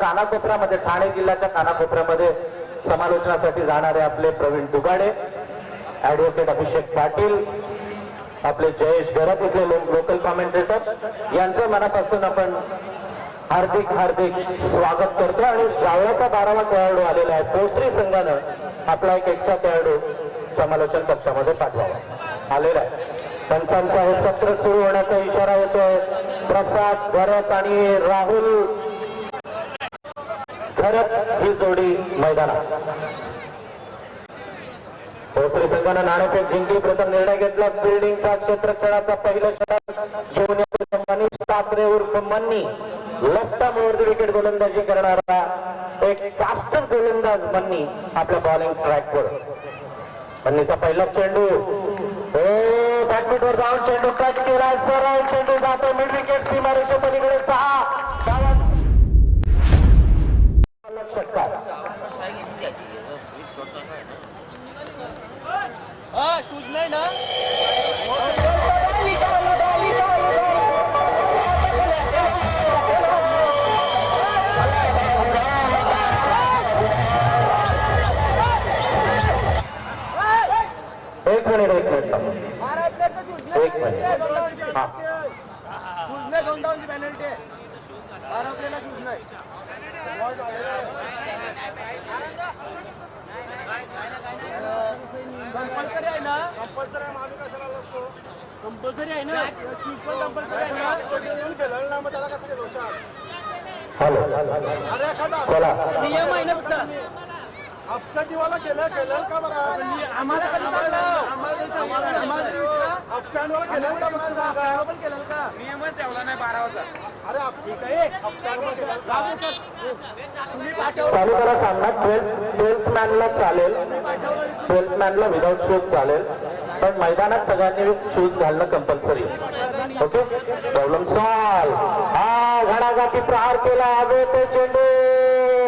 कानाकोपऱ्यामध्ये ठाणे जिल्ह्याच्या कानाकोपऱ्यामध्ये समालोचनासाठी जाणारे आपले प्रवीण दुगाडे, ऍडव्होकेट अभिषेक पाटील, आपले जयेश गरत इथले लोकल कॉमेंटेटर यांचं मनापासून आपण हार्दिक हार्दिक स्वागत करतो। आणि जावळाचा 12वा खेळाडू आलेला आहे। पोसरी संघानं आपला एक एक्स्ट्रा खेळाडू समालोचन कक्षामध्ये पाठवावा आलेला आहे। पंचांचा हे सत्र सुरू होण्याचा इशारा येतोय। प्रसाद भरत आणि राहुल खरत ही जोडी मैदानात। पोसरी संघानं नाणेफेक जिंकली। प्रथम निर्णय घेतला बिल्डिंगचा क्षेत्ररक्षणाचा पहिला षटक घेऊन येतो मनीष ठाकरे उर्फ मन्नी। लेफ्ट आर्मवरती विकेट गोलंदाजी करणारा एक कास्टर गोलंदाज मन्नी आपल्या बॉलिंग ट्रॅकवर। मन्नीचा पहिला चेंडू बॅटमिंटनवर जाऊन चेंडू कट केला। सरळ चेंडू जातो मिड विकेट सीमारेषे पलीकडे 6 षटकार। शूज नाही ना एक मिनिट हा शूज नाही 2 धावांची पेनल्टी आहे। आपल्याला शूज नाही कंपल्सरी आहे ना। कंपल्सरी आहे मालूम कशाला असतो कंपल्सरी आहे ना। शूज पण कंपल्सरी आहे ना। येऊन खेळलं ना मग त्याला कसं केलं हॅलो अरे एखादा चला नियम आहे ना तसा। हप्ता दिवाला केलं का बरं आम्हाला कधी हप्त्यांवर केलं का पण केलं का नियमच ठेवला नाही 12वाचा। अरे ठीक आहे चालू करा सामना। 12th मॅनला चालेल, 12th मॅनला विदाउट शूज चालेल, पण मैदानात सगळ्यांनी शूज घालणं कंपल्सरी। Okay problem solve. हा घडाघाती प्रहार केला आगे ते चेंडू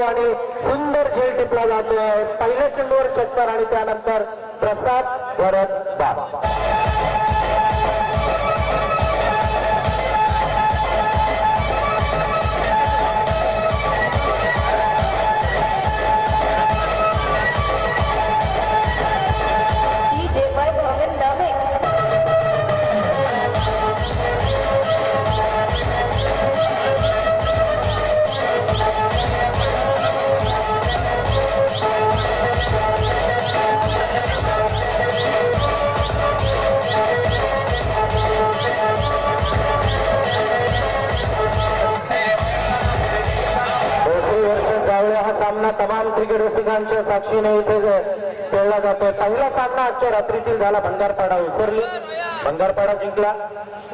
आणि सुंदर झेल टिपला जातोय। पहिल्या चेंडूवर षटकार आणि त्यानंतर प्रसाद भरत बाद। तमाम क्रिकेट रसिकांच्या साक्षीने इथे खेळला जातोय। पहिला सामना आजच्या रात्रीतील झाला। भंगारपाडा उसरली, भंगारपाडा जिंकला।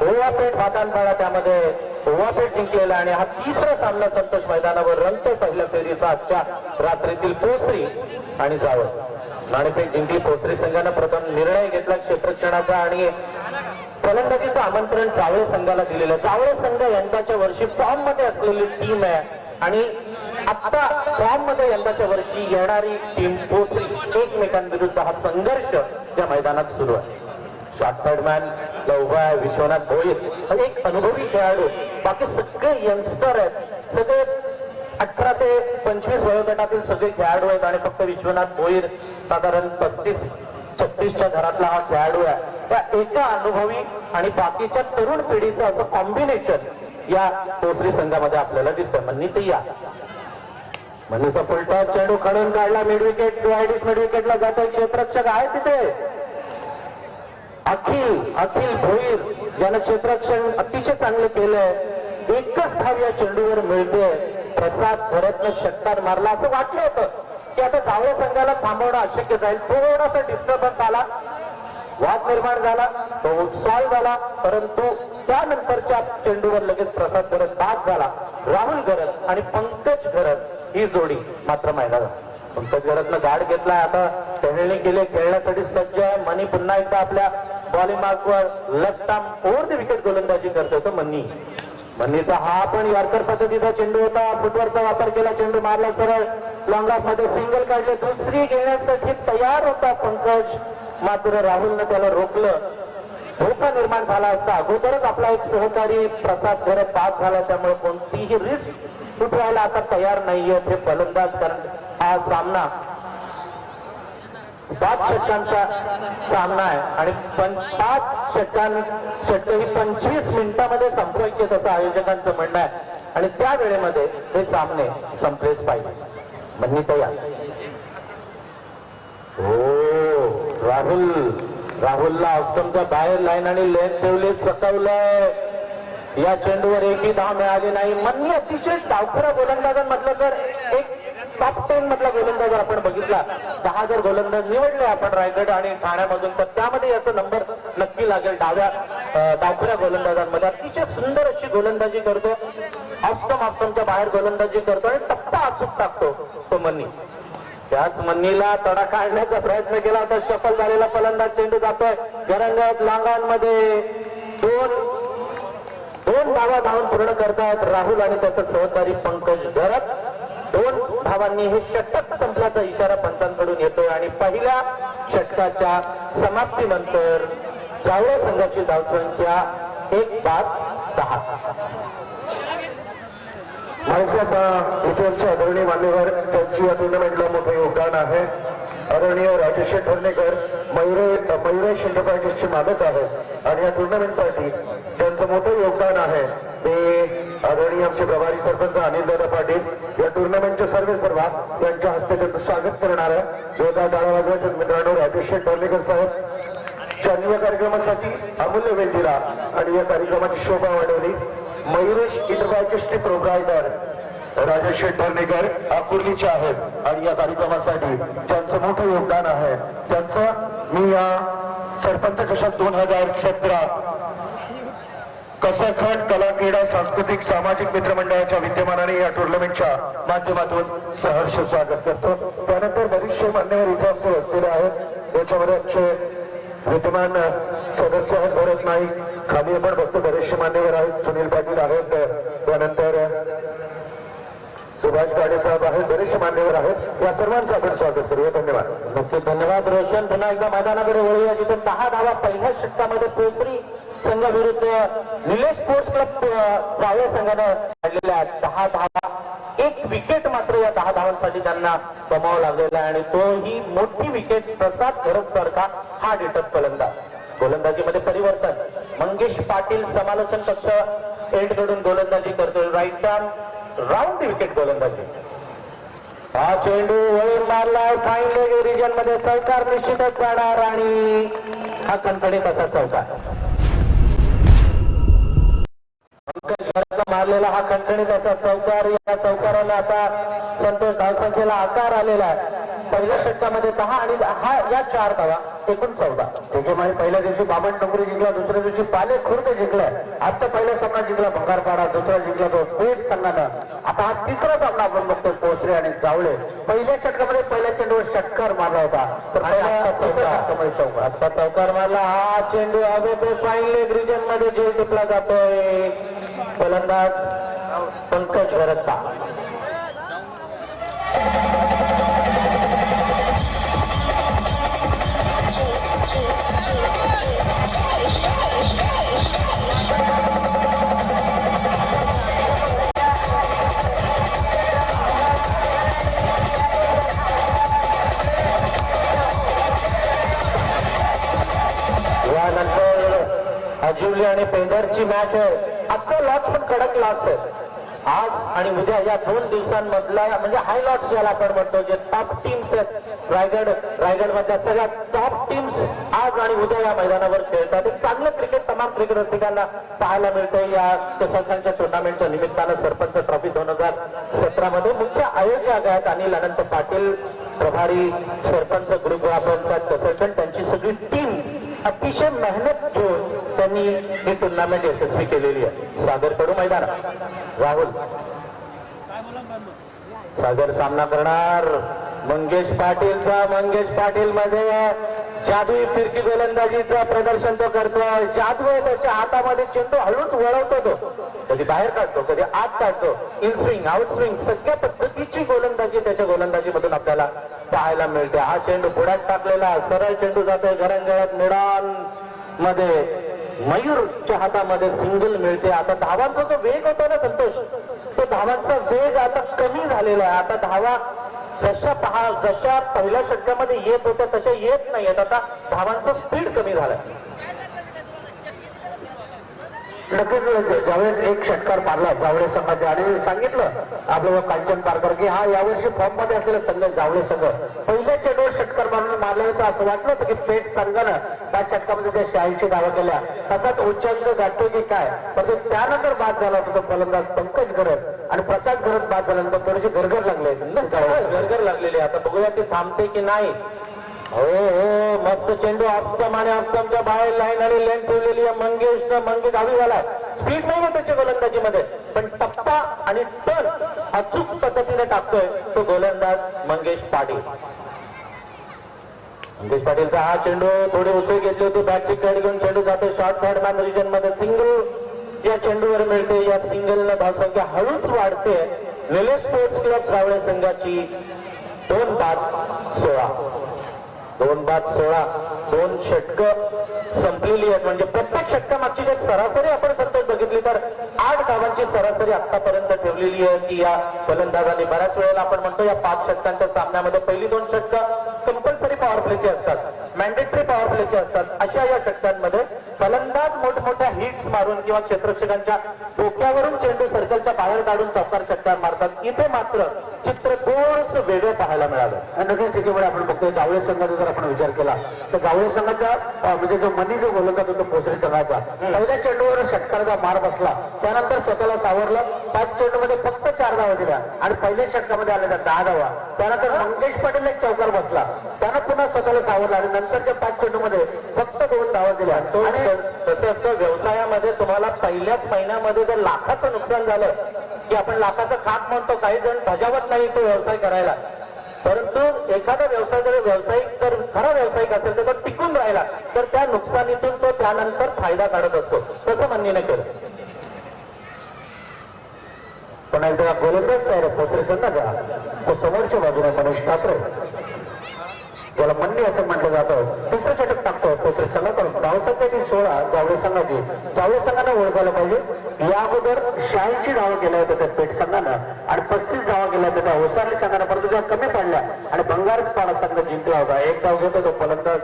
ओवापेठ भातानपाडा त्यामध्ये ओवापेठ जिंकलेला आणि हा तिसरा सामना संतोष मैदानावर रंगतो। पहिल्या फेरीचा आजच्या रात्रीतील पोसरी आणि जावळ। नाणेफेक जिंकली पोसरी संघानं। प्रथम निर्णय घेतला क्षेत्ररक्षणाचा आणि फलंदाजीचं आमंत्रण जावळे संघाला दिलेलं। जावळे संघ यंदाच्या वर्षी फॉर्म मध्ये असलेली टीम आहे आणि आता फॉर्म मध्ये यंदाच्या वर्षी येणारी टीम पोसरी एकमेकांविरुद्ध हा संघर्ष या मैदानात सुरू आहे। शॉर्टपॅडमॅन उभा आहे विश्वनाथ भोईर, एक अनुभवी खेळाडू। बाकी सगळे यंगस्टर आहेत, सगळे 18 ते 25 वयोगटातील सगळे खेळाडू आहेत आणि फक्त विश्वनाथ भोईर साधारण 35-36च्या घरातला हा खेळाडू आहे। त्या एका अनुभवी आणि बाकीच्या तरुण पिढीचं असं कॉम्बिनेशन या पोसरी संघामध्ये आपल्याला दिसतंय। मन्नी ते या मन्नीचा फुलटॉस चेंडू खडून काढला मिड विकेट मिड विकेटला जातोय। क्षेत्ररक्षक आहे तिथे अखिल भोईर ज्यानं क्षेत्ररक्षण अतिशय चांगलं केलंय। एकच धाव या चेंडूवर मिळते। प्रसाद भरतनं षटकार मारला। असं वाटलं होतं की आता जावळे संघाला थांबवणं अशक्य जाईल। थोडासा डिस्टर्बन्स आला, वाद निर्माण झाला, तो सॉल्व झाला, परंतु त्यानंतरच्या चेंडूवर लगेच प्रसाद भरत बाद झाला। राहुल गरत आणि पंकज गरत ही जोडी मात्र मैदानात। पंकज गरतनं गाड घेतलाय, आता खेळणी केले, खेळण्यासाठी सज्ज आहे। मनी पुन्हा एकदा आपल्या बॉलिंग मार्कवर left arm over the wicket गोलंदाजी करतोय तो मन्नीचा हा पण यॉर्कर पद्धतीचा चेंडू होता। फुटवरचा वापर केला, चेंडू मारला सरळ लॉंग ऑफ मध्ये, सिंगल काढले, दुसरी घेण्यासाठी तयार होता पंकज, मात्र राहुलनं त्याला रोखलं। धोका निर्माण झाला असता, अगोदरच आपला एक सहकारी प्रसाद भरत बाद झाला, त्यामुळे कोणतीही रिस्क सुटवायला आता तयार नाहीये ते फलंदाज, कारण हा सामना 5 षटकांचा सामना आहे आणि 5 षटक ही 25 मिनिटांमध्ये संपवायचे तसं आयोजकांचं म्हणणं आहे आणि त्या वेळेमध्ये हे सामने संपलेच पाहिजे. म्हणणी तयार. हो राहुलला ऑक्टमच्या बाहेर लाईन आणि लेन ठेवले, चकवलंय. या चेंडूवर एकही धाव मिळाली नाही. म्हणणी अतिशय डावखुरा गोलंदाजांमधलं जर एक टॉप 10 मधला गोलंदाज आपण बघितला, 10 जर गोलंदाज निवडले आपण रायगड आणि ठाण्यामधून, तर त्यामध्ये याचा नंबर नक्की लागेल. डावखुऱ्या गोलंदाजांमध्ये अतिशय सुंदर अशी गोलंदाजी करतो, ऑफस्टमच्या बाहेर गोलंदाजी करतो आणि टप्पा अचूक टाकतो तो मन्नी. त्याच मन्नीला तडा काढण्याचा प्रयत्न केला होता. सफल झालेला फलंदाज चेंडू जातोय घरंगळत लांगांमध्ये. दोन धावा धावून पूर्ण करतायत राहुल आणि त्याचा सहकारी पंकज घरत. 2 धावांनी हे षटक संपल्याचा इशारा पंचांकडून येतोय आणि पहिल्या षटकाच्या समाप्तीनंतर जावळे संघाची धावसंख्या 1-10. भाईसाहेब इथे आदरणीय मान्यवर, त्यांची या टुर्नामेंटला मोठे योगदान आहे. आदरणीय राजेश ठरनेकर मयुरेश एंटरप्राइजेसचे मालक आहेत आणि या टुर्नामेंटसाठी त्यांचं मोठं योगदान आहे. ते आदरणीय आमचे प्रभारी सरपंच अनिलदादा पाटील या टुर्नामेंटचे सर्व यांच्या हस्ते त्यांचं स्वागत करणार आहे. जोरदार टाळ्या वाजवायच्या मित्रांनो. राजेश ठरनेकर साहेब ज्यांनी या कार्यक्रमासाठी अमूल्य वेळ दिला आणि या कार्यक्रमाची शोभा वाढवली. मयुरेश एंटरप्राइजेसचे प्रोप्रायटर राजेश ठरनेकर आकुर्लीचे आहेत आणि या कार्यक्रमासाठी ज्यांचं मोठं योगदान आहे त्यांचं मी या सरपंच चषक 2017 कसखंड कला क्रीडा सांस्कृतिक सामाजिक मित्रमंडळाच्या विद्यमानाने या टुर्नामेंटच्या माध्यमातून सहर्ष स्वागत करतो. त्यानंतर बरेचसे मान्यवर इथे आमचे बसलेले आहेत. याच्यामध्ये आमचे विद्यमान सदस्य आहेत भरत नाईक, खाली आपण बघतो बरेचसे मान्यवर आहेत. सुनील पाटील आहेत, त्यानंतर सुभाष गाडे साहेब आहेत, बरेचसे मान्यवर आहेत. या सर्वांचं आपण स्वागत करूया. धन्यवाद. नक्की धन्यवाद रोशन. पुन्हा एकदा मैदानाकडे वळूया जिथे 10 धावा पहिल्या षटकामध्ये पोसरी संघ विरुद्ध निलेश स्पोर्ट्स क्लब जावळे संघानं काढलेल्या 10 धावा. 1 विकेट मात्र या 10 धावांसाठी त्यांना गमावं लागलेला आहे आणि तोही मोठी विकेट प्रसाद घरत सारखा हा डिटक फलंदाज. गोलंदाजीमध्ये परिवर्तन. मंगेश पाटील समालोचन कक्ष एंडकडून गोलंदाजी करतोय. राईट आर्म राऊंड विकेट गोलंदाजी. हा चेंडू वळून मारलाय फाईन लेग रिजन मध्ये. चौकार निश्चितच जाणार आणि हा कणकणीत असा चौकार. मारलेला हा कणकणीत असा चौकार. या चौकाराला आता संतोष धावसंख्येला आकार आलेला आहे. पहिल्या षटकामध्ये 10 आणि या 4 धावा एकूण 14. त्याच्यामुळे पहिल्या दिवशी बामण डोंगरी जिंकला, दुसऱ्या दिवशी पाले खुर्द जिंकलाय. आजचा पहिला सामना जिंकला भंगारपाडा, दुसरा जिंकला तो पेठ संघानं. आता हा तिसरा सामना आपण बघतो पोचरे आणि जावळे. पहिल्या षटकामध्ये पहिल्या चेंडूवर षटकार मारला होता, तर आता चौकार मारला. हा चेंडू अगोदर फाईन लेग रिजन मध्ये झेल टिपला जातोय. फलंदाज पंकज घरत्ता. यानंतर अजिवली आणि पेंढरची मॅच आहे. आजचा लॉट्स पण कडक लॉट्स आहे. आज आणि उद्या या 2 दिवसांमधला म्हणजे हाय लॉट्स ज्याला आपण म्हणतो, जे टॉप टीम्स आहेत रायगड मधल्या सगळ्या टॉप टीम्स आज आणि उद्या या मैदानावर खेळतात. एक चांगलं क्रिकेट तमाम क्रिकेट रसिकांना पाहायला मिळतंय. या कसरखांच्या टुर्नामेंटच्या निमित्तानं सरपंच ट्रॉफी 2017 मध्ये मुख्य आयोजक आहेत अनिल अनंत पाटील, प्रभारी सरपंच ग्रुप पंचायत कसरखंड. त्यांची सगळी टीम अतिशय मेहनत घेऊन त्यांनी ही टुर्नामेंट यशस्वी केलेली आहे. सागर कडू मैदान. राहुल सागर सामना करणार मंगेश पाटील मध्ये जादुई फिरकी गोलंदाजीचं प्रदर्शन तो करतोय. जादू आहे त्याच्या हातामध्ये. चेंडू हळूच वळवतो तो, कधी बाहेर काढतो कधी आत काढतो. इन स्विंग आउट स्विंग सगळ्या पद्धतीची गोलंदाजी त्याच्या गोलंदाजीमधून आपल्याला पाहायला मिळते. हा चेंडू पुढ्यात टाकलेला सरळ चेंडू जातोय घरंगळत मिडॉन मध्ये. मयूरच्या हातामध्ये सिंगल मिळते. आता धावांचा जो वेग होता ना संतोष, तो धावांचा वेग आता कमी झालेला आहे. आता धावा जशा पहिल्या षटकामध्ये येत होत्या तशा येत नाहीयेत. आता धावांचा स्पीड कमी झालाय. नक्कीच ज्यावेळेस एक षटकार मारला जावळे संघाच्या आणि सांगितलं आपलं कांचन पारकर की हा यावर्षी फॉर्म मध्ये असलेला संघ जावळे संघ पहिल्या चेंडूवर षटकार मारून मारला होता असं वाटलं होतं की पेट संघानं त्या षटकामध्ये त्या 86 धावा केल्या तसाच उच्चांक गाठतो की काय. परंतु त्यानंतर बाद झाला होता तो फलंदाज पंकज गरज आणि प्रसाद गरज बाद झाल्यानंतर थोडीशी गरगर लागले. गरगर लागलेली. आता बघूया ती थांबते की नाही. हो हो मस्त चेंडू ऑफस्टम आणि ऑफस्टमच्या बाहेर लाईन आणि लेन ठेवलेली आहे. मंगेश धावी झाला. स्पीड नाही आहे त्याच्या गोलंदाजीमध्ये पण टप्पा आणि टर्न अचूक पद्धतीने टाकतोय तो गोलंदाज मंगेश पाटील. मंगेश पाटीलचा हा चेंडू थोडे उसळी घेतली होती. बॅटची कड घेऊन चेंडू जातो शॉर्ट बॅटमॅन रिजन मध्ये. सिंगल या चेंडूवर मिळते. या सिंगलनं धावसंख्या हळूच वाढते. निलेश स्पोर्ट्स क्लब जावळे संघाची 2-16 2 षटकं संपलेली आहेत. म्हणजे प्रत्येक षटकामागची जे सरासरी आपण सतत बघितली तर 8 धावांची सरासरी आतापर्यंत ठेवलेली आहे की या फलंदाजांनी. बऱ्याच वेळेला आपण म्हणतो या 5 षटकांच्या सामन्यामध्ये पहिली 2 षटकं कंपल्सरी पॉवर प्लेची असतात, मॅन्डेटरी पॉवर प्लेची असतात. अशा या षटकांमध्ये फलंदाज मोठमोठ्या हिट्स मारून किंवा क्षेत्ररक्षकांच्या डोक्यावरून चेंडू सर्कलच्या बाहेर काढून सावकार षटकार मारतात. इथे मात्र चित्र थोडंसं वेगळं पाहायला मिळालं. नक्कीच स्थितीमुळे आपण बघतोय जावळे संघाचा जर आपण विचार केला तर जावळे संघाचा म्हणजे जो मनी जो गोलंदाज होतो पोसरी संघाचा पहिल्या चेंडूवर षटकाराचा मार बसला त्यानंतर स्वतःला सावरलं. 5 चेंडूमध्ये फक्त 4 धावा दिल्या आणि पहिल्या षटकामध्ये आलेल्या 10 धावा. त्यानंतर मंगेश पाटील एक चौकार बसला त्यानं पुन्हा स्वतःला सावरला आणि नंतरच्या 5 चेंडूमध्ये फक्त 2 धावा दिल्या. आणि कसं असतं व्यवसायामध्ये तुम्हाला पहिल्याच महिन्यामध्ये जर लाखाचं नुकसान झालं की आपण लाखाचं खात म्हणतो, काही जण धजावत नाही तो व्यवसाय करायला. परंतु एखादा व्यवसाय जर खरा व्यावसायिक असेल तर तो टिकून राहिला तर त्या नुकसानीतून तो त्यानंतर फायदा काढत असतो. तसं म्हणणे केलं. पण एकदा गोलंदाज तयार पोसरी संघाचा तो समोरच्या बाजूने मनीष ठाकरे ज्याला मन्नी असं म्हटलं जातं दुसरं षटक टाकतो पोसरी संघाकडून. धावसंख्या 16 जावळे संघाची. जावळे संघाने ओळखायला पाहिजे या अगोदर 86 धावा केल्या होत्या त्या पेठ संघानं आणि 35 धावा केल्या होत्या त्या ओसारली संघानं. परंतु ज्या कमी पडल्या आणि बंगारपाडा संघ जिंकला होता. एक धाव घेतो तो फलंदाज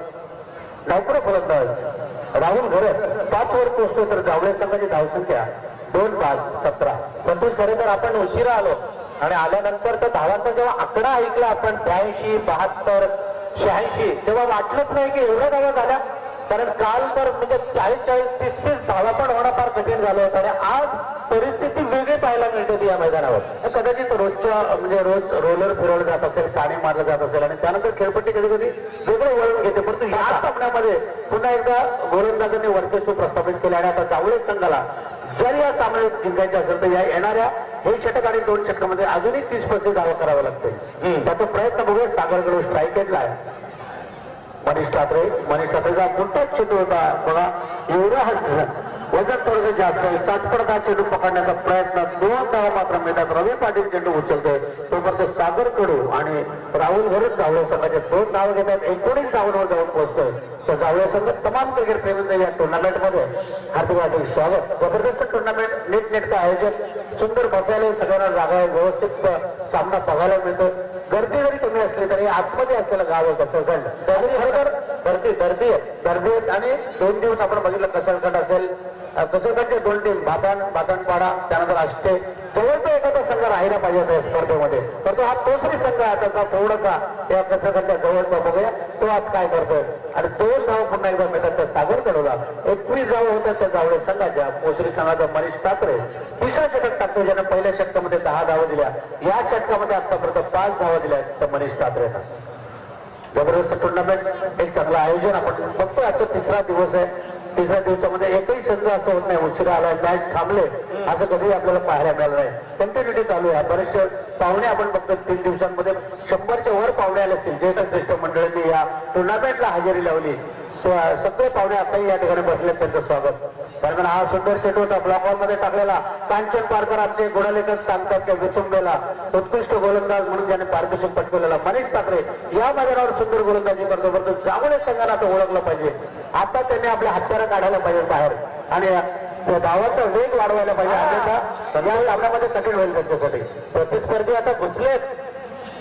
डावपुरा फलंदाज राहुल घरत 5 वर पोहोचतो तर जावळे संघाची धावसंख्या 2-5-17. संतोष खरे तर आपण उशिरा आलो आणि आल्यानंतर तर धावांचा जेव्हा आकडा ऐकला आपण 82, 72, 86 तेव्हा वाटलंच नाही की एवढ्या धावा झाल्या. कारण काल तर म्हणजे 40-30 धावा पण होणं फार कठीण झालं होतं आणि आज परिस्थिती वेगळी पाहायला मिळते या मैदानावर. कदाचित रोजच्या म्हणजे रोज रोलर फिरवलं जात असेल, पाणी मारलं जात असेल आणि त्यानंतर खेळपट्टी कधी कधी वेगळं वळून घेते. परंतु या सामन्यामध्ये पुन्हा एकदा गोलंदाजांनी वर्चस्व प्रस्थापित केलं आणि आता जावळे संघाला जर या सामन्यात जिंकायचे असेल तर या येणाऱ्या हे षटक आणि 2 षटकामध्ये अजूनही 30% धावा करावा लागतील. त्याचा प्रयत्न बघूया. सागरकडून स्ट्राईक घेतलाय मनीष ठाकरेचा मोठा चेंडू होता बघा. एवढा वजन थोडंसं जास्त आहे. चाचपडता चेंडू पकडण्याचा प्रयत्न 2 धावा मात्र मिळतात. रवी पाटील चेंडू उचलतोय तोपर्यंत सागर कडू आणि राहुल घरच जावळे संघाचे 2 धावा घेतात. 19 धावांवर जाऊन पोहोचतोय. तर जावळे संघ तमाम क्रिकेट प्रेमींचं या टुर्नामेंटमध्ये हार्दिक स्वागत. जबरदस्त टुर्नामेंट, नीटनेटकं आयोजन, सुंदर बसायला सगळ्यांना जागा आहे, व्यवस्थित सामना बघायला मिळतो. गर्दी जरी कमी असली तरी आतमध्ये असलेलं गाव आहे कसरगड. गर्दी आहेत आणि 2 दिवस आपण बघितलं कसरगड असेल, कसरगडचे 2 टीम बातनपाडा त्यानंतर आष्टे जवळचा एखादा संघ राहिला पाहिजे त्या स्पर्धेमध्ये. परंतु हा तोसरी संघ आहे त्याचा थोडासा या कसरगडच्या जवळचा बघूया तो आज काय करतोय. आणि 2 धाव पुन्हा एकदा मिळतात त्या सागर कडूला. 21 धावा होत्या त्या जावळे संघाच्या. पोसरी संघाचा मनीष ठाकरे तिसरा षटक टाकतो ज्याने पहिल्या षटकामध्ये 10 धावा दिल्या. या षटकामध्ये आतापर्यंत 5 धावा दिल्या त्या मनीष ठाकरेचा. जबरदस्त टुर्नामेंट, एक चांगलं आयोजन आपण बघतो. आजचा 3रा दिवस आहे. 3ऱ्या दिवसामध्ये एकही संघ असं होत नाही उशिरा आला मॅच थांबले असं कधी आपल्याला पाहायला मिळालं नाही. कंटिन्युटी चालू आहे. बरेचसे पाहुणे आपण बघतो 3 दिवसांमध्ये 100च्या वर पाहुणे आले असतील. ज्येष्ठ श्रेष्ठ मंडळींनी या टुर्नामेंटला हजेरी लावली. सगळे पाहुणे आताही या ठिकाणी बसले, त्यांचं स्वागत. कारण हा सुंदर चेंडू होता ब्लॉक मध्ये टाकलेला. कांचन पारकर आमचे गुणलेखक सांगतात त्या विचुंबेला उत्कृष्ट गोलंदाज म्हणून ज्याने पारितोषिक पटकवलेला मनीष ठाकरे या मैदानावर सुंदर गोलंदाजी करतो. परंतु जावळे संघाला आता ओळखलं पाहिजे. आता त्यांनी आपल्या हत्यारं काढायला पाहिजे बाहेर आणि त्या धावाचा वेग वाढवायला पाहिजे, अन्यथा सगळ्या सामन्यामध्ये कठीण होईल त्यांच्यासाठी. प्रतिस्पर्धी आता घुसलेत,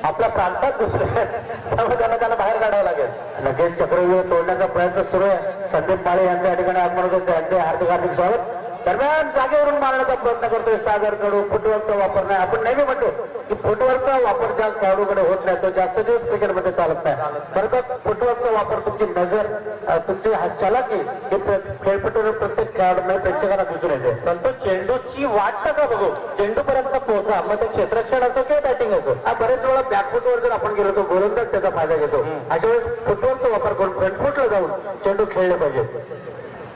आपल्या प्रांतात घुसलेत, त्यामुळे त्यांना बाहेर काढावं लागेल. लगेच चक्रव्यूह तोडण्याचा प्रयत्न सुरू आहे. संदीप माळे यांच्या ठिकाणी आगमन होते, त्यांचे हार्दिक हार्दिक स्वागत. दरम्यान जागेवरून मारण्याचा प्रयत्न करतोय सागर कडू. फुटवर्कचा वापर नाही. आपण नेहमी म्हणतो की फुटवर्कचा वापर ज्या खेळाडूकडे होत नाही तो जास्त दिवस क्रिकेटमध्ये चालत नाही. खरं तर फुटवर्कचा वापर, तुमची नजर, तुमची चलाकी हे खेळपटूवर प्रत्येक खेळाडूमध्ये प्रेक्षकांना दिसून येते. संतोष, चेंडूची वाट नका बघू, चेंडूपर्यंत पोहोचा. मग ते क्षेत्ररक्षण असो किंवा बॅटिंग असो. बरेच वेळा बॅकफुटवर जर आपण गेलो तो गोलंदाज त्याचा फायदा घेतो. अशा वेळेस फुटवर्कचा वापर करून फ्रंटफुटला जाऊन चेंडू खेळले पाहिजे.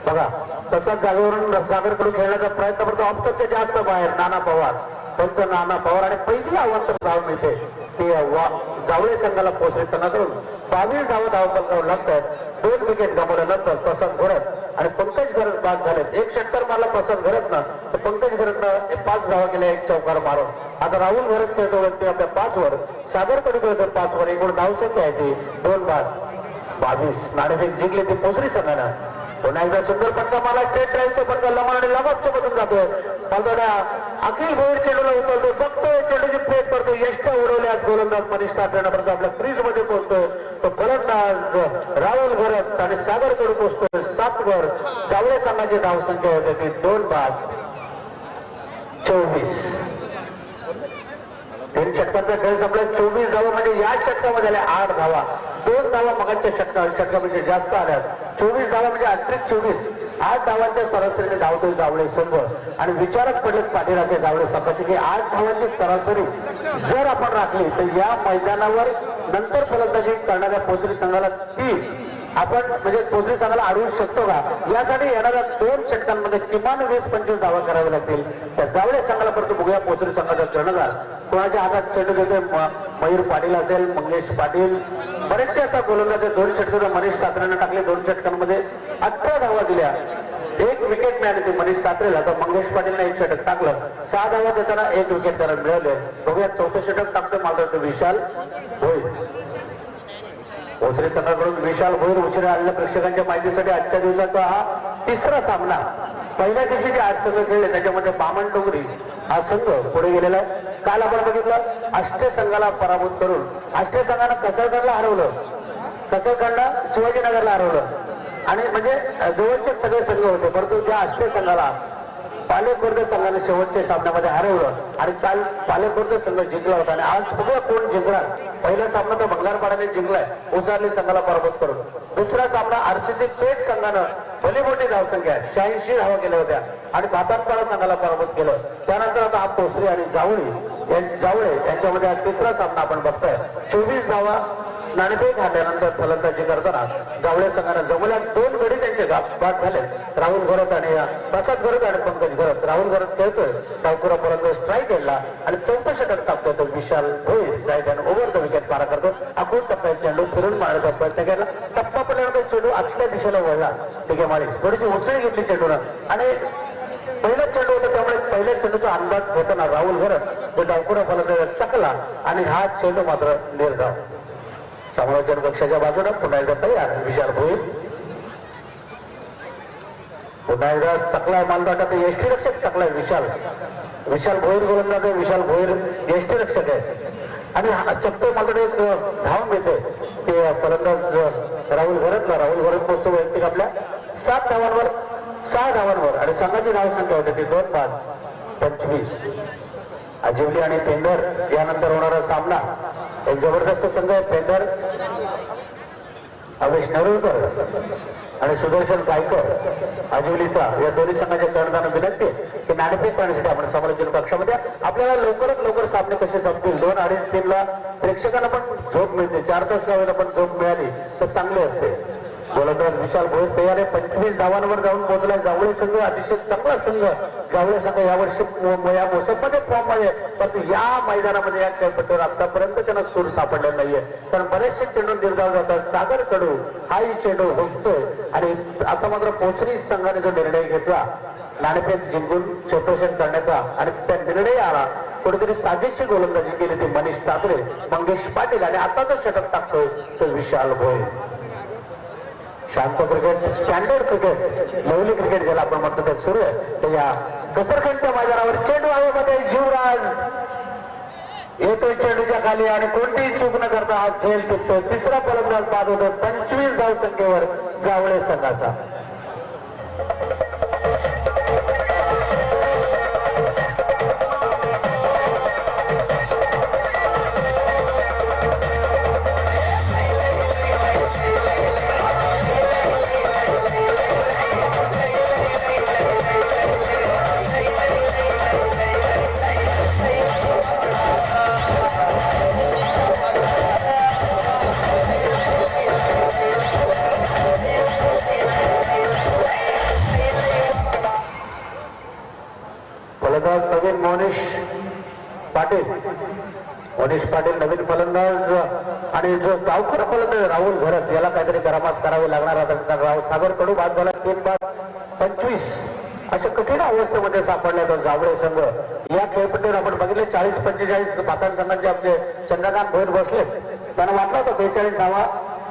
बघा, तसाच जागेवरून सागरकडून खेळण्याचा प्रयत्न करतो. ऑप्शनचे जास्त बाहेर नाना पवार, पंच नाना पवार. आणि पहिली आव्हान धाव मिळते ती जावळे संघाला पोहोचले. संघाकडून 22 धाव फलकावर लागतात. 2 विकेट गमावल्यानंतर प्रसन्न घोरत आणि पंकज घरत बाद झाले. एक षटकार मारला प्रसन्न घरत ना, तर पंकज घरतनं 5 धावा केल्या, 1 चौकार मारून. आता राहुल घरत खेळतो वरती आपल्या 5 वर, सागरकडे खेळतो 5 वर. एकूण धावसंख्या आहे ती 2 बाद 22. नाणेफेक जिंकली ती पोसरी संघानं. पुन्हा एकदा सुंदर फटका मारला. स्ट्रेट ड्राईव्हचा फटका लमान आणि लमापच्या मधून जातोय. पालदाडा अखिल भोईर चेंडूला उचलतोय, बघतोय चेंडूची प्लेट पडतो. यष्टा उडवल्यात गोलंदाज मनीष कात्रेंपर्यंत आपल्या क्रीज मध्ये पोहोचतोय. तो फलंदाज राहुल घरत आणि सागरकडे पोहोचतोय 7 वर. जावळे संघाची धावसंख्या होते ती 2 बाद 24. 3 षटकांचा खेळ संपला. 24 धावा म्हणजे या षटकामध्ये आल्या 8 धावा. 2 धावा मगाच्या षटकामध्ये जास्त आल्या. 24 धावा म्हणजे अतिरिक्त 24. 8 धावांच्या सरासरीने धावतोय जावळे संघ. आणि विचारात पडलेत पाठीराखे जावळे संघाचे की 8 धावांची सरासरी जर आपण राखली तर या मैदानावर नंतर फलंदाजी करणाऱ्या पोसरी संघाला 3 आपण म्हणजे पोसरी संघाला अडवू शकतो का, यासाठी येणाऱ्या 2 षटकांमध्ये किमान 20-25 धावा कराव्या लागतील. त्या जावळे संघाला परत बघूया पोसरी संघाचा कर्णधार कोणाच्या हातात चेंडू घेतोय. मयूर पाटील असेल, मंगेश पाटील, बरेचसे आता गोलंदाज 2 षटकाचा मनीष कात्रेनं टाकले. 2 षटकांमध्ये 18 धावा दिल्या. 1 विकेट मिळाली ती मनीष कात्रेला. तर मंगेश पाटीलने 1 षटक टाकलं. 6 धावा देताना 1 विकेट त्याला मिळवले. बघूया 4थं षटक टाकतो मात्र विशाल होईल. पोसरी संघाकडून विशाल भोईर उशिरा आलेल्या प्रेक्षकांच्या माहितीसाठी आजच्या दिवसाचा हा 3रा सामना. पहिल्या दिवशी जे 8 संघ खेळले त्याच्यामध्ये बामण डोंगरी हा संघ पुढे गेलेला आहे. काल आपण बघितलं आष्टे संघाला पराभूत करून आष्टे संघानं कसरगडला हरवलं, कसरगडला शिवाजीनगरला हरवलं. आणि म्हणजे जवळचे सगळे संघ होते, परंतु त्या आष्टे संघाला पालेखुर्द संघाने शेवटच्या सामन्यामध्ये हरवलं. आणि काल पालेखुर्द संघ जिंकला होता. आणि आज बघूया कोण जिंकणार. पहिला सामना तर भंगारपाड्याने जिंकलाय उसारली संघाला पराभूत करून. दुसरा सामना आरसीसी पेठ संघानं भली मोठी धावसंख्या 86 धावा केल्या होत्या आणि भातांपाडा संघाला पराभूत केलं. त्यानंतर आता हा पोसरी आणि जावळे यांच्यामध्ये हा 3रा सामना आपण बघतोय. 24 धावा नाणेफेक हारल्यानंतर फलंदाजी करताना जावळे संघानं जमल्या 2 गडी त्यांचे बाद झाले. राहुल घरत आणि प्रसाद घरत आणि पंकज घरत. राहुल घरत खेळतोय, डावकुरा फलंदाज स्ट्राईक घेतला आणि 4थं षटक टाकतोय. तो Vishal Bhoir right hand over the wicket पारा करतो. आखून टप्प्यात चेंडू फिरून मारण्याचा प्रयत्न केला. टप्पा पडल्यानंतर चेंडू आतल्या दिशेला वळला. ठीक मारी थोडीशी उचल घेतली चेंडूनं आणि पहिला चेंडू होता त्यामुळे पहिल्या चेंडूचा अंदाज घेताना राहुल घरत तो डावकुरा फलंदाज चकला आणि हा चेंडू मात्र निर्धाव. समालोचन कक्षाच्या बाजूने पुन्हा एकदा तयार विशाल भोईर. पुन्हा एकदा चकला मालदाटा एसटी रक्षक चकलाय विशाल भोईर गोलंदाज आहे. विशाल भोईर एसटी रक्षक आहे आणि चक्क मालदाटे एक धाव मिळते ते फलंदाज राहुल घरतला. राहुल घरत पोहोचतो वैयक्तिक आपल्या 7 धावांवर 6 धावांवर आणि संघाची धावसंख्या होते ती 2 बाद 25. आजिवली आणि पेंढर यानंतर होणारा सामना. एक जबरदस्त संघ आहे पेंढर. अवेश नरुळकर आणि सुदर्शन गायकर आजिवलीचा या दोन्ही संघाच्या कर्णधारांना विनंती की नाणेफेक करण्यासाठी आपण समालोचन कक्षामध्ये आपल्याला लवकरात लवकर सामने कसे संपतील. 2, 2:30, 3ला प्रेक्षकांना पण झोप मिळते. 4 तास का वेळेला पण झोप मिळाली तर चांगली असते. गोलंदाज विशाल भोईर तयार आहे. 25 धावांवर जाऊन पोहोचला. जावळे संघ अतिशय चांगला संघ. जावळे संघ यावर्षी या मोसममध्ये फॉर्म मध्ये, परंतु या मैदानामध्ये या खेळपट्टीवर आतापर्यंत त्यांना सूर सापडलेला नाहीये. कारण बरेचसे चेंडू निर्धाव जातात. सागर कडू हाही चेंडू हुकतोय आणि आता मात्र पोसरी संघाने जो निर्णय घेतला नाणेफेक जिंकून क्षेत्ररक्षण करण्याचा आणि त्या निर्णय आला कुठेतरी साजेशी गोलंदाजी केली ती मनीष कात्रे, मंगेश पाटील आणि आता जो षटक टाकतोय तो विशाल भोईर. शांत cricket, standard cricket, lovely cricket ज्याला आपण म्हणतो ते सुरू आहे. तर या घसरखंडच्या मैदानावर चेंडू हवेमध्ये जीवराज येतोय चेंडूच्या खाली आणि कोणतीही चूक न करता हा झेल टिकतो. तिसरा फलंदाज बाद होतो 25 धाव संख्येवर जावळे संघाचा. फलंदाज नवीन मोनिश पाटील नवीन फलंदाज आणि जो डावखुरा फलंदाज राहुल घरत याला काहीतरी करामात करावी लागणार आता. राव सागर कडू बाद झाला 3 बाद 25 अशा कठीण अवस्थेमध्ये सापडला तो जावळे संघ. या खेळपट्टीवर आपण बघितले 40-45 पातळ संघांचे आपले चंद्रकांत भोईर बसले. त्यांना वाटलं होतं 42 धावा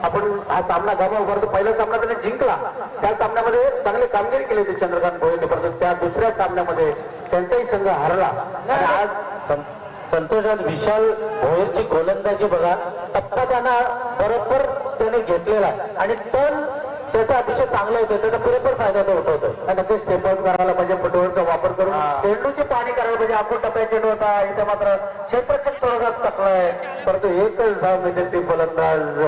आपण हा सामना गमावू, परंतु पहिला सामना त्याने जिंकला. त्या सामन्यामध्ये चांगली कामगिरी केली होती चंद्रकांत भोईरने, परंतु त्या दुसऱ्या सामन्यामध्ये त्यांचाही संघ हरला. आणि आज संतोषात विशाल भोईरची गोलंदाजी बघा, टप्पा त्यांना बरोबर त्याने घेतलेला आणि टर्न त्याचा अतिशय चांगला होतो, त्याचा पुरेपूर फायदा तो उठवतो. नक्कीच स्टेप आउट करायला पाहिजे, पटोळचा वापर करून चेंडूची पाणी करायला पाहिजे. आपण टप्प्या चेंडू होता इथे मात्र क्षेत्ररक्षक थोडासा चकलाय, परंतु एकच धाव मिळते ती फलंदाज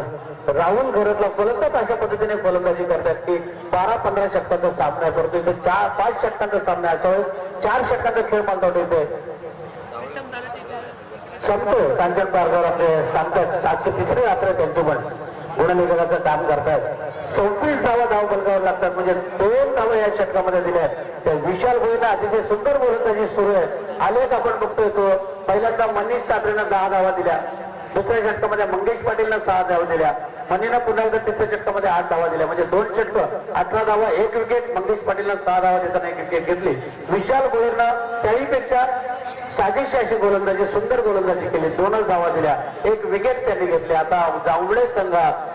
राहुल घरतला. फलंदाज अशा पद्धतीने फलंदाजी करतात की 12-15 षटकांचा सामना आहे, परंतु इथे 4-5 षटकांचा सामना आहे. अशा वेळेस 4 षटकांचा खेळ मानतात इथे संपतो. कांचन पारगावर आपले सांगतात आजची तिसरी रात्र त्यांची पण गुणनिवेदनाचं काम करतात. 26 धावा धाव बलगावर लागतात, म्हणजे 2 धावा या षटकामध्ये दिल्या आहेत. त्या विशाल भोईरला अतिशय सुंदर गोलंदाजी सुरू आहे. आलेख आपण बघतोय तो पहिल्यांदा मनीष ठाकरेनं 10 धावा दिल्या, दुसऱ्या षटकामध्ये मंगेश पाटीलनं 6 धावा दिल्या, मनीनं पुन्हा एकदा तिसऱ्या षटकामध्ये 8 धावा दिल्या, म्हणजे 2 षटक 18 धावा 1 विकेट. मंगेश पाटीलनं 6 धावा देताना 1 विकेट घेतली. विशाल भोईरनं त्याहीपेक्षा साजेशी अशी गोलंदाजी, सुंदर गोलंदाजी केली, 2च धावा दिल्या, 1 विकेट त्यांनी घेतली. आता जावळे संघ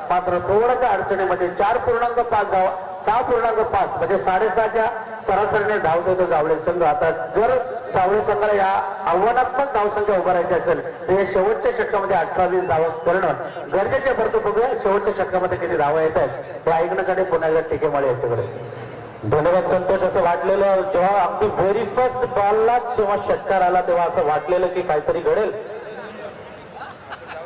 मात्र थोड्याशा अडचणीमध्ये 4.5 धावा 6.5 म्हणजे 6.5च्या सरासरीने धाव देतो जावळे संघ. आता जर जावळे संघाला या आव्हानात्मक धावसंख्या उभारायची असेल तर या शेवटच्या षटकामध्ये 18-20 धावा करणं गरजेचे. परंतु बघूया शेवटच्या षटकामध्ये किती धावा येत आहेत हे ऐकण्यासाठी पुन्हा एकदा टिकेमाळे याच्याकडे. धन्यवाद संतोष. असं वाटलेलं जेव्हा अगदी व्हेरी फर्स्ट बॉलला जेव्हा षटकार आला तेव्हा असं वाटलेलं की काहीतरी घडेल,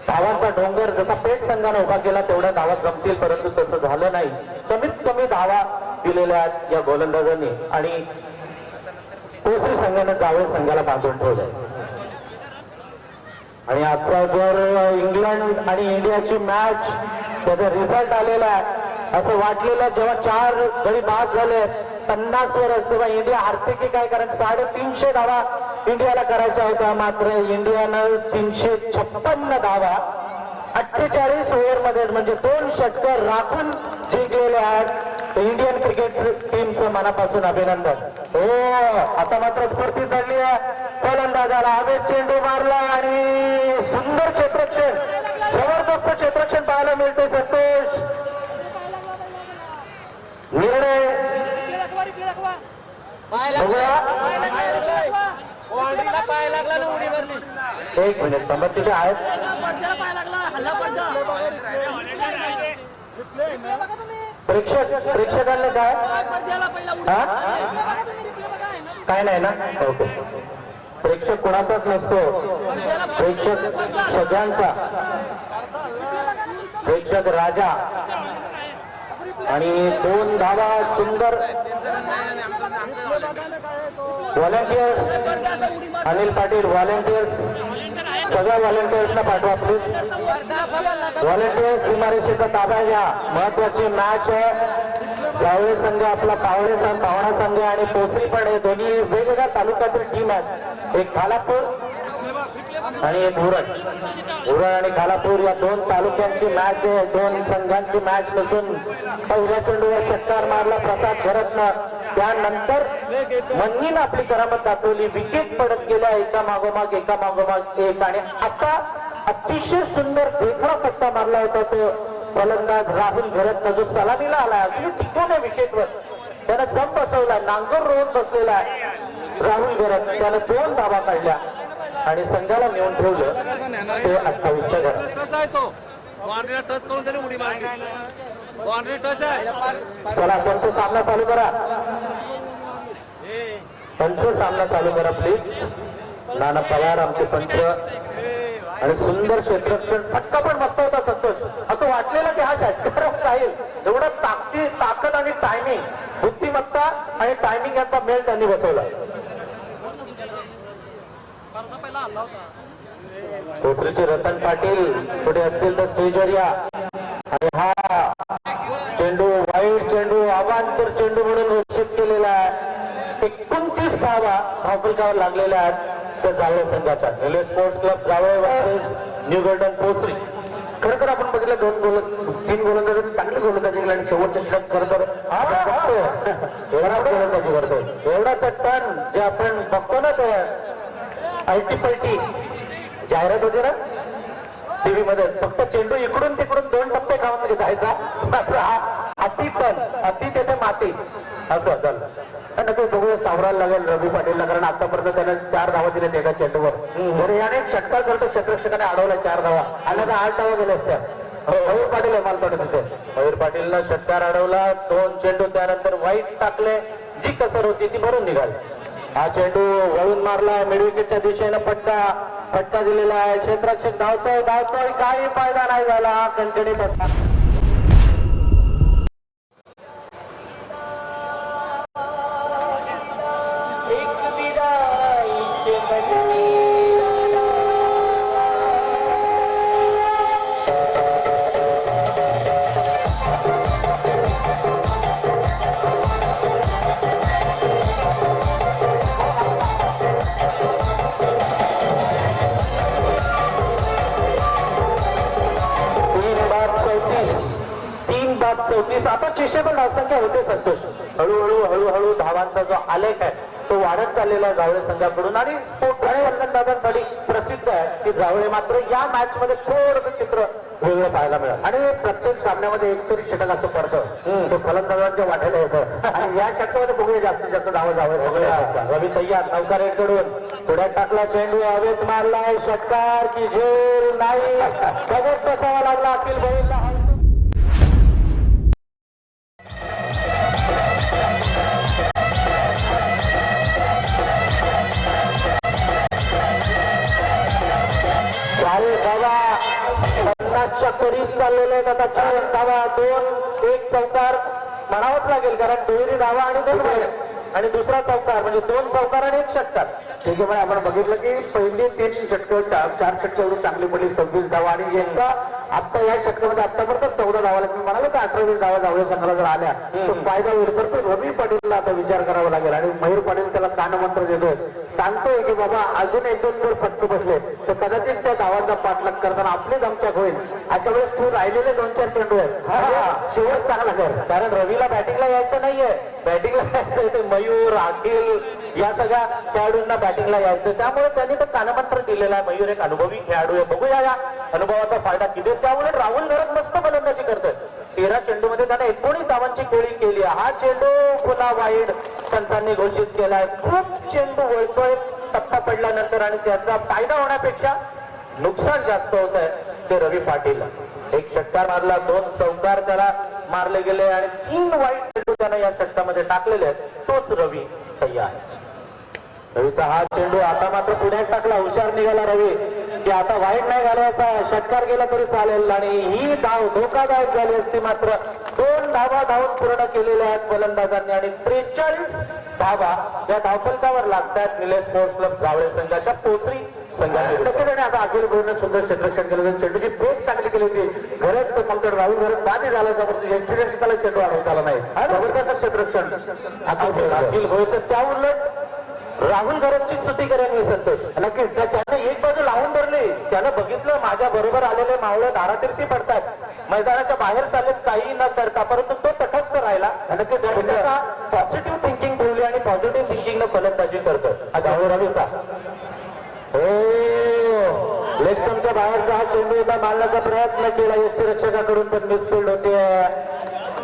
धावांचा डोंगर जसा पेठ संघाने उभा केला तेवढ्या धावा जमतील, परंतु तसं झालं नाही. कमीत कमी धावा दिलेल्या या गोलंदाजांनी आणि कोसरी संघाने जावळे संघाला बांधून ठेवलंय. आणि आजचा जर इंग्लंड आणि इंडियाची मॅच त्याचा रिझल्ट आलेला आहे असं वाटलेलं, जेव्हा 4 गडी बाद झाले 50 वर तेव्हा इंडिया हरते की काय, कारण 350 धावा इंडियाला करायच्या होत्या, मात्र इंडियानं 356 धावा 48 ओव्हरमध्ये म्हणजे 2 षटकर राखून जिंकलेले आहेत. इंडियन क्रिकेट टीमचं मनापासून अभिनंदन. हो, आता मात्र स्फूर्ती चढली आहे फलंदाजाला. हवेत चेंडू मारला आणि सुंदर क्षेत्ररक्षण, जबरदस्त क्षेत्ररक्षण पाहायला मिळते. संतोष निर्णय एक मिनिट संबंध तिथे आहेत. प्रेक्षकांना काय काय नाही ना, ओके. प्रेक्षक कोणाचाच नसतो, प्रेक्षक सगळ्यांचा. प्रेक्षक राजा आणि 2 धावा सुंदर व्हॉलेंटियर्स. अनिल पाटील व्हॉलेंटियर्स, सगळ्या व्हॉलेंटियर्सना पाठवा प्लीज. व्हॉलेंटियर्स सीमारेषेचा ताबा घ्या. महत्वाची मॅच आहे. जावळे संघ आपला पावणा संघ आणि पोसरी पण हे दोन्ही वेगवेगळ्या तालुक्यातील टीम आहेत. एक खालापूर आणि एक उरण आणि खालापूर या 2 तालुक्यांची मॅच आहे. 2 संघांची मॅच नसून पहिल्या चेंडूवर षटकार मारला प्रसाद घरतनं. त्यानंतर मन्नीनं आपली करामत दाखवली, विकेट पडत गेल्या एका मागोमाग एक आणि आता अतिशय सुंदर देखणा फटका मारला होता तो फलंदाज राहुल घरतनं जो सलामीला आला अगदी टिकून विकेटवर त्यानं जम बसवला, नांगर रोवून बसलेला आहे राहुल घरत. त्यानं 2 धावा काढल्या आणि संघाला नेऊन ठेवलं ते 28च्या घरात. टच आहे तो बाउंड्रीला टच करून त्याने उडी मारली. बाउंड्री टच आहे. चला पंच सामना चालू करा, पंच सामना चालू करा प्लीज. नाना पवार आमचे पंच आणि सुंदर क्षेत्ररक्षण. फटका पण मस्त होता संतोष. असं वाटलेलं की हा षटकार राहील. एवढं ताकद आणि टायमिंग, बुद्धिमत्ता आणि टायमिंग यांचा मेल त्यांनी बसवला. कोथरूडचे रतन पाटील पुढे असतील तर स्टेजवर या. आणि हा चेंडू वाईट चेंडू, अवांतर चेंडू म्हणून घोषित केलेला आहे. 29 धावा धावफलकावर लागलेल्या आहेत त्या जावळे संघाच्या. Railway sports club Jawale versus new golden Posari. खरं तर आपण बघितलं 3 गोलंदाज चांगली गोलंदाजी केली आणि शेवटच्या षटकात खरं तर एवढा गोलंदाजी करतो. एवढा चट्टान जे आपण बघतो ना ते आयटी पलटी जाहिरात होती ना टीव्ही मध्ये, फक्त चेंडू इकडून तिकडून 2 टप्पे खाऊन जायचा. मात्र हा अति तेथे माती असं झालं. नक्कीच बघूया सावरायला लागेल रवी पाटीलला, कारण आतापर्यंत त्याने 4 धावा दिल्या एका चेंडूवर. जरी याने षटकार करतो क्षेत्ररक्षकाने अडवला 4 धावा आणि 8 धावा गेल्या असत्या. मयूर पाटील आहे मालपाडे तिथे. मयूर पाटीलला षटकार अडवला, 2 चेंडू त्यानंतर वाईट टाकले. जी कसर होती ती भरून निघाली. हा चेंडू वळून मारला मिड विकेटच्या दिशेनं. फटका दिलेला आहे. क्षेत्ररक्षक धावतोय काही फायदा नाही झाला. कंटिन्यू फटका. आता चेशेबल धावसंख्या होते संतोष. हळूहळू धावांचा जो आलेख आहे तो वाढत चाललेला आहे जावळे संघाकडून. आणि स्पोर्ट आणि फलंदाजांसाठी प्रसिद्ध आहे की जावळे मात्र या मॅच मध्ये थोडंसं चित्र वेगळं पाहायला मिळालं. आणि प्रत्येक सामन्यामध्ये एकतरी षटकाचं पडतं तो फलंदाजांच्या वाट्याला येतं. आणि या षटकामध्ये बघूया जास्तीत जास्त धावा जावळे. रवी तय्यार नौका रेडकडून पुढ्यात टाकला चेंडू, हवेत मारलाय. षटकार की झेल नाही. बघत बसावा लागला अखिल भैरला. करीब चाललेले आहेत आता. 4 धावा 2-1 चौकार म्हणावंच लागेल, कारण दुहेरी धावा आणि 2 वाईट आणि दुसरा चौकार म्हणजे 2 चौकार आणि 1 षटकार. ठीक आहे. आपण बघितलं की पहिली 3 षटकं 4 षटकं एवढी चांगली पडली. 26 धावा आणि एकदा आता या षटकामध्ये आतापर्यंत 14 धावा. मी म्हणालो की 18-20 धावा जावळे संघाला जर आल्या तर फायदा होईल. तर तो रवी पाटीलला आता विचार करावा लागेल. आणि मयूर पाटील त्याला कानमंत्र देतोय, सांगतोय की बाबा अजून 1-2 जर फटके बसले तर कदाचित त्या धावांचा पाठलाग करताना आपली दमछाक होईल. अशा वेळेस तू राहिलेले 2-4 चेंडू आहेत शेवट चांगला कर, कारण रवीला बॅटिंगला यायचं नाहीये. बॅटिंगला यायचं ते मयूर अखिल या सगळ्या खेळाडूंना बॅटिंगला यायचं. त्यामुळे त्यांनी तर कानमंत्र दिलेला आहे. मयूर एक अनुभवी खेळाडू आहे. बघूया या अनुभवाचा फायदा किती. त्यामुळे राहुल घरत मस्त फलंदाजी करतोय. 13 चेंडूमध्ये त्याने 19 धावांची खेळी केली. हा चेंडू पुन्हा वाईड पंचांनी घोषित केलाय. खूप चेंडू वळतोय टप्पा पडल्यानंतर आणि त्याचा फायदा होण्यापेक्षा नुकसान जास्त होत आहे ते रवी पाटील. 1 षटकार मारला, 2 चौकार त्याला मारले गेले आणि 3 वाईट चेंडू त्याने या षटकामध्ये टाकलेले आहेत. तोच रवी तय्यार. रवीचा हा चेंडू आता मात्र पुण्यात टाकला. हुशार निघाला रवी की आता वाईट नाही घालवायचा, षटकार गेला तरी चालेल. आणि ही धाव धोकादायक झाली असती. मात्र 2 धावा धावून पूर्ण केलेल्या आहेत फलंदाजांनी आणि 43 धावा या धावफलकावर लागतात निलेश स्पोर्ट्स क्लब जावळे संघाच्या पोसरी संघाने. आता अखिल भैरनं सुंदर क्षेत्ररक्षण केलं. चेंडूची ब्रेक चांगली केली होती. घरत फक्त राहुल घरत बाधी झाला जबरदस्त. यष्टीरक्षकाला चेंडू अडवता आला नाही. जबरदस्त क्षेत्ररक्षण अखिल भैरचं. त्या उलट राहुल घरतची स्तुती करेन मी संतोष. नक्कीच त्याने एक बाजू लावून धरली. त्यानं बघितलं माझ्या बरोबर आलेले मावळे धारातीर्थी पडतात, मैदानाच्या बाहेर चालत काही न करता, परंतु तो तटस्थ राहिला. नक्कीच पॉझिटिव्ह थिंकिंग ठेवली आणि पॉझिटिव्ह थिंकिंग न फलंदाजी करतो आता रवीचा. हो लेग स्टंपच्या बाहेरचा हा चेंडू होता, मारण्याचा प्रयत्न केला यष्टीरक्षकाकडून, पण मिसफिल्ड होते.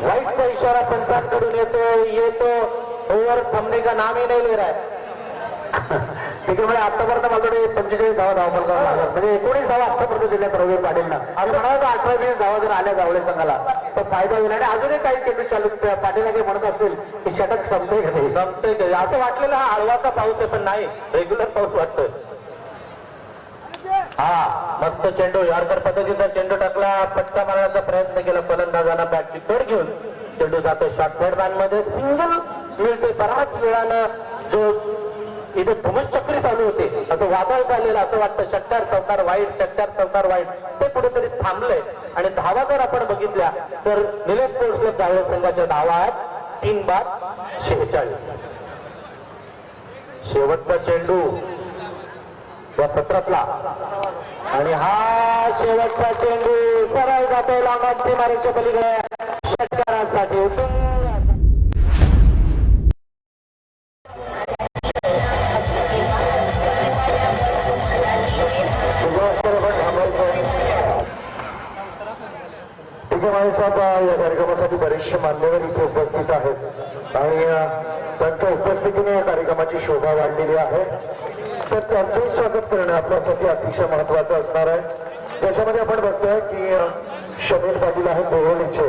व्हाईटचा इशारा पंचांकडून येतो. ओव्हर थांबने का नाम ही नाही ले रहा है. तिकडे आतापर्यंत माझ्याकडे 45 धावा धावफलकावर लागतात, म्हणजे 19 धावा आतापर्यंत दिल्या प्रवीण पाटीलना. असं म्हणाल तर 18-20 धावा जर आल्या जावळे संघाला तर फायदा होईल. आणि अजूनही काही चेंडू चालू पाटीलला काही म्हणत असतील की षटक संपते का नाही, संपते का असं वाटलेलं. हा हळवाचा पाऊस आहे, पण नाही, रेग्युलर पाऊस वाटतोय. हा मस्त चेंडू, यॉर्कर पद्धतीचा चेंडू टाकला, फटका मारण्याचा प्रयत्न केला फलंदाजांना. बॅटची तोड घेऊन चेंडू जातो शॉर्ट हेडबॅन मध्ये, सिंगल मिळते. बराच वेळानं जो इथे धुमचक्री चालू होते, असं वादळ झालेलं असं वाटतं. षटकार चौकार वाईट, षटकार चौकार वाईट, ते कुठेतरी थांबलंय. आणि धावा जर आपण बघितल्या तर निलेश स्पोर्ट्स क्लब जावळ संघाच्या धावा आहेत 3/46. शेवटचा चेंडू या सत्रातला, आणि हा शेवटचा चेंडू सरळ जातोय लांबांची मारीच्या पलीकडे षटकारासाठी. साहेब या कार्यक्रमासाठी बरेचसे मान्यवर इथे उपस्थित आहेत आणि त्यांच्या उपस्थितीने या कार्यक्रमाची शोभा वाढलेली आहे. तर त्यांचंही स्वागत करणं आपल्यासाठी अतिशय महत्वाचं असणार आहे. त्याच्यामध्ये आपण बघतोय की शमीर पाटील आहेत देवळीचे,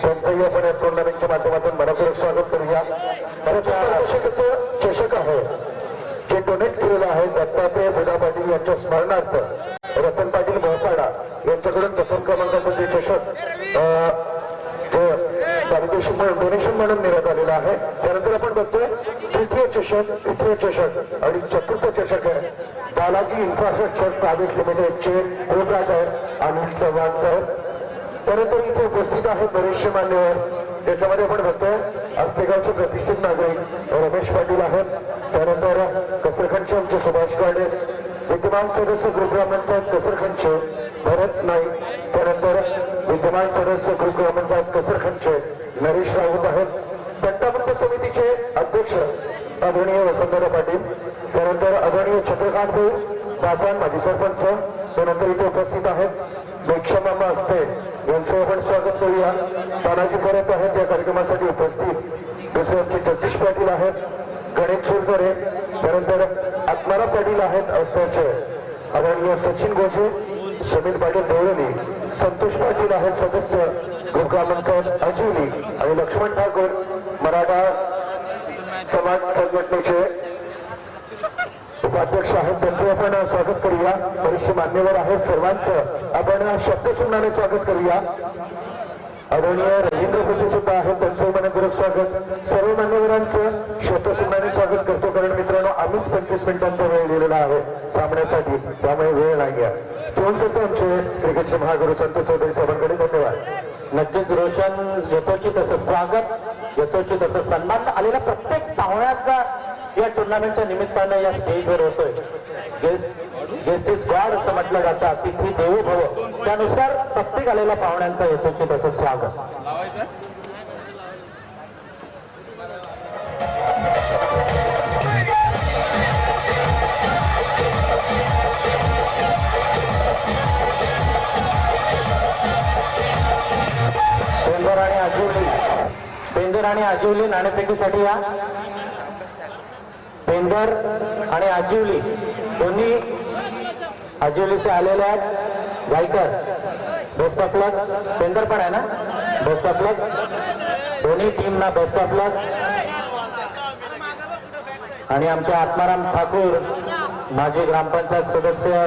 त्यांचंही आपण या टुर्नामेंटच्या माध्यमातून मनपूर्वक स्वागत करूया. चषक आहे जे डोनेट केलेलं आहे दत्तात्रय बुधा पाटील यांच्या स्मरणार्थ रतन पाटील मोहपाडा यांच्याकडून प्रथम क्रमांकाचं ते चषक पारितोषिक म्हणून डोनेशन म्हणून देण्यात आलेलं आहे. त्यानंतर आपण बघतोय तृतीय चषक आणि चतुर्थ चषक आहे बालाजी इन्फ्रास्ट्रक्चर प्रायव्हेट लिमिटेडचे प्रोप्रायटर अनिल चव्हाण साहेब. त्यानंतर इथे उपस्थित आहेत बरेचसे मान्यवर. त्याच्यामध्ये आपण बघतोय आस्तेगावचे प्रतिष्ठित नागरिक रमेश पाटील आहेत. त्यानंतर कसरखंडचे आमचे सुभाष गाडे, विद्यमान सदस्य गृहग्रामपंचायत कसरखंडचे भरत नाईक. त्यानंतर विद्यमान सदस्य गृहग्रामपंचायत कसरखंडचे नरेश राऊत आहेत. पट्टामुक्त समितीचे अध्यक्ष आदरणीय वसंतराव पाटील. त्यानंतर आदरणीय चंद्रकांत भाऊ बाचान माजी सरपंच. त्यानंतर इथे उपस्थित आहेत मेक्षमामा असते, यांचं आपण स्वागत करूया. तानाजी करत आहेत या कार्यक्रमासाठी उपस्थित. दुसरे आमचे जगदीश पाटील आहेत, गणेश सुरकरे. त्यानंतर आत्माराम पाटील आहेत असल्याचे आदरणीय सचिन गोजे, समीर पाटील देवळी, संतोष पाटील आहेत सदस्य ग्रामपंचायत अजिवली आणि लक्ष्मण ठाकूर मराठा समाज संघटनेचे उपाध्यक्ष आहेत. त्यांचे आपण स्वागत करूया. बरेचसे मान्यवर आहेत, सर्वांचं आपण शब्दसुमनाने स्वागत करूया. आदरणीय रवींद्र भोटे सुद्धा आहेत, त्यांचं मनपूर्वक स्वागत. सर्व मान्यवरांचं शब्दसुमनाने स्वागत करतो, कारण मित्रांनो आम्हीच 25 मिनिटांचा वेळ दिलेला आहे सामन्यासाठी, त्यामुळे वेळ नाही आहे. दोन करतो आमचे क्रिकेटचे महागुरू संतोष चौधरी साहेबांकडे. धन्यवाद. नक्कीच रोशन, यथोचित तसं स्वागत, यथोचित तसं सन्मान आलेला प्रत्येक पाहुण्याचा या टुर्नामेंटच्या निमित्तानं या स्टेजवर होतोय. गेस्ट इज गॉड असं म्हटलं जातं, अतिथी देवो भव. त्यानुसार प्रत्येक आलेल्या पाहुण्यांचं यथोचित असं स्वागत. पेंदर आणि आजिवली नाणेफेकीसाठी या. पेंदर आणि आजिवली दोन्ही आजिवलीचे आलेले आहेत. गायकर बेस्ट ऑफ लक. पेंदर पण आहे ना, बेस्ट ऑफ लक. दोन्ही टीमना बेस्ट ऑफ लक. आणि आमचे आत्माराम ठाकूर माजी ग्रामपंचायत सदस्य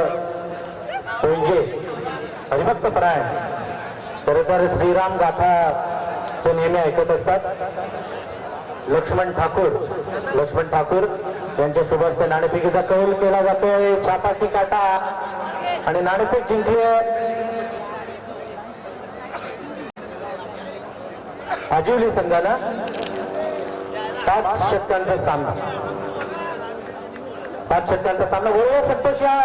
पेंजे हरिभक्त परायण. खरं तर श्रीराम गाथा ते नेहमी ऐकत असतात. लक्ष्मण ठाकूर यांच्या शुभ हस्ते नाणेफेकीचा कौल केला जातोय. छापाची काटा आणि नाणेफेक जिंकली आजिवली संघानं. 5 षटकांचा सामना, 5 षटकांचा सामना. बरोबर संतोष या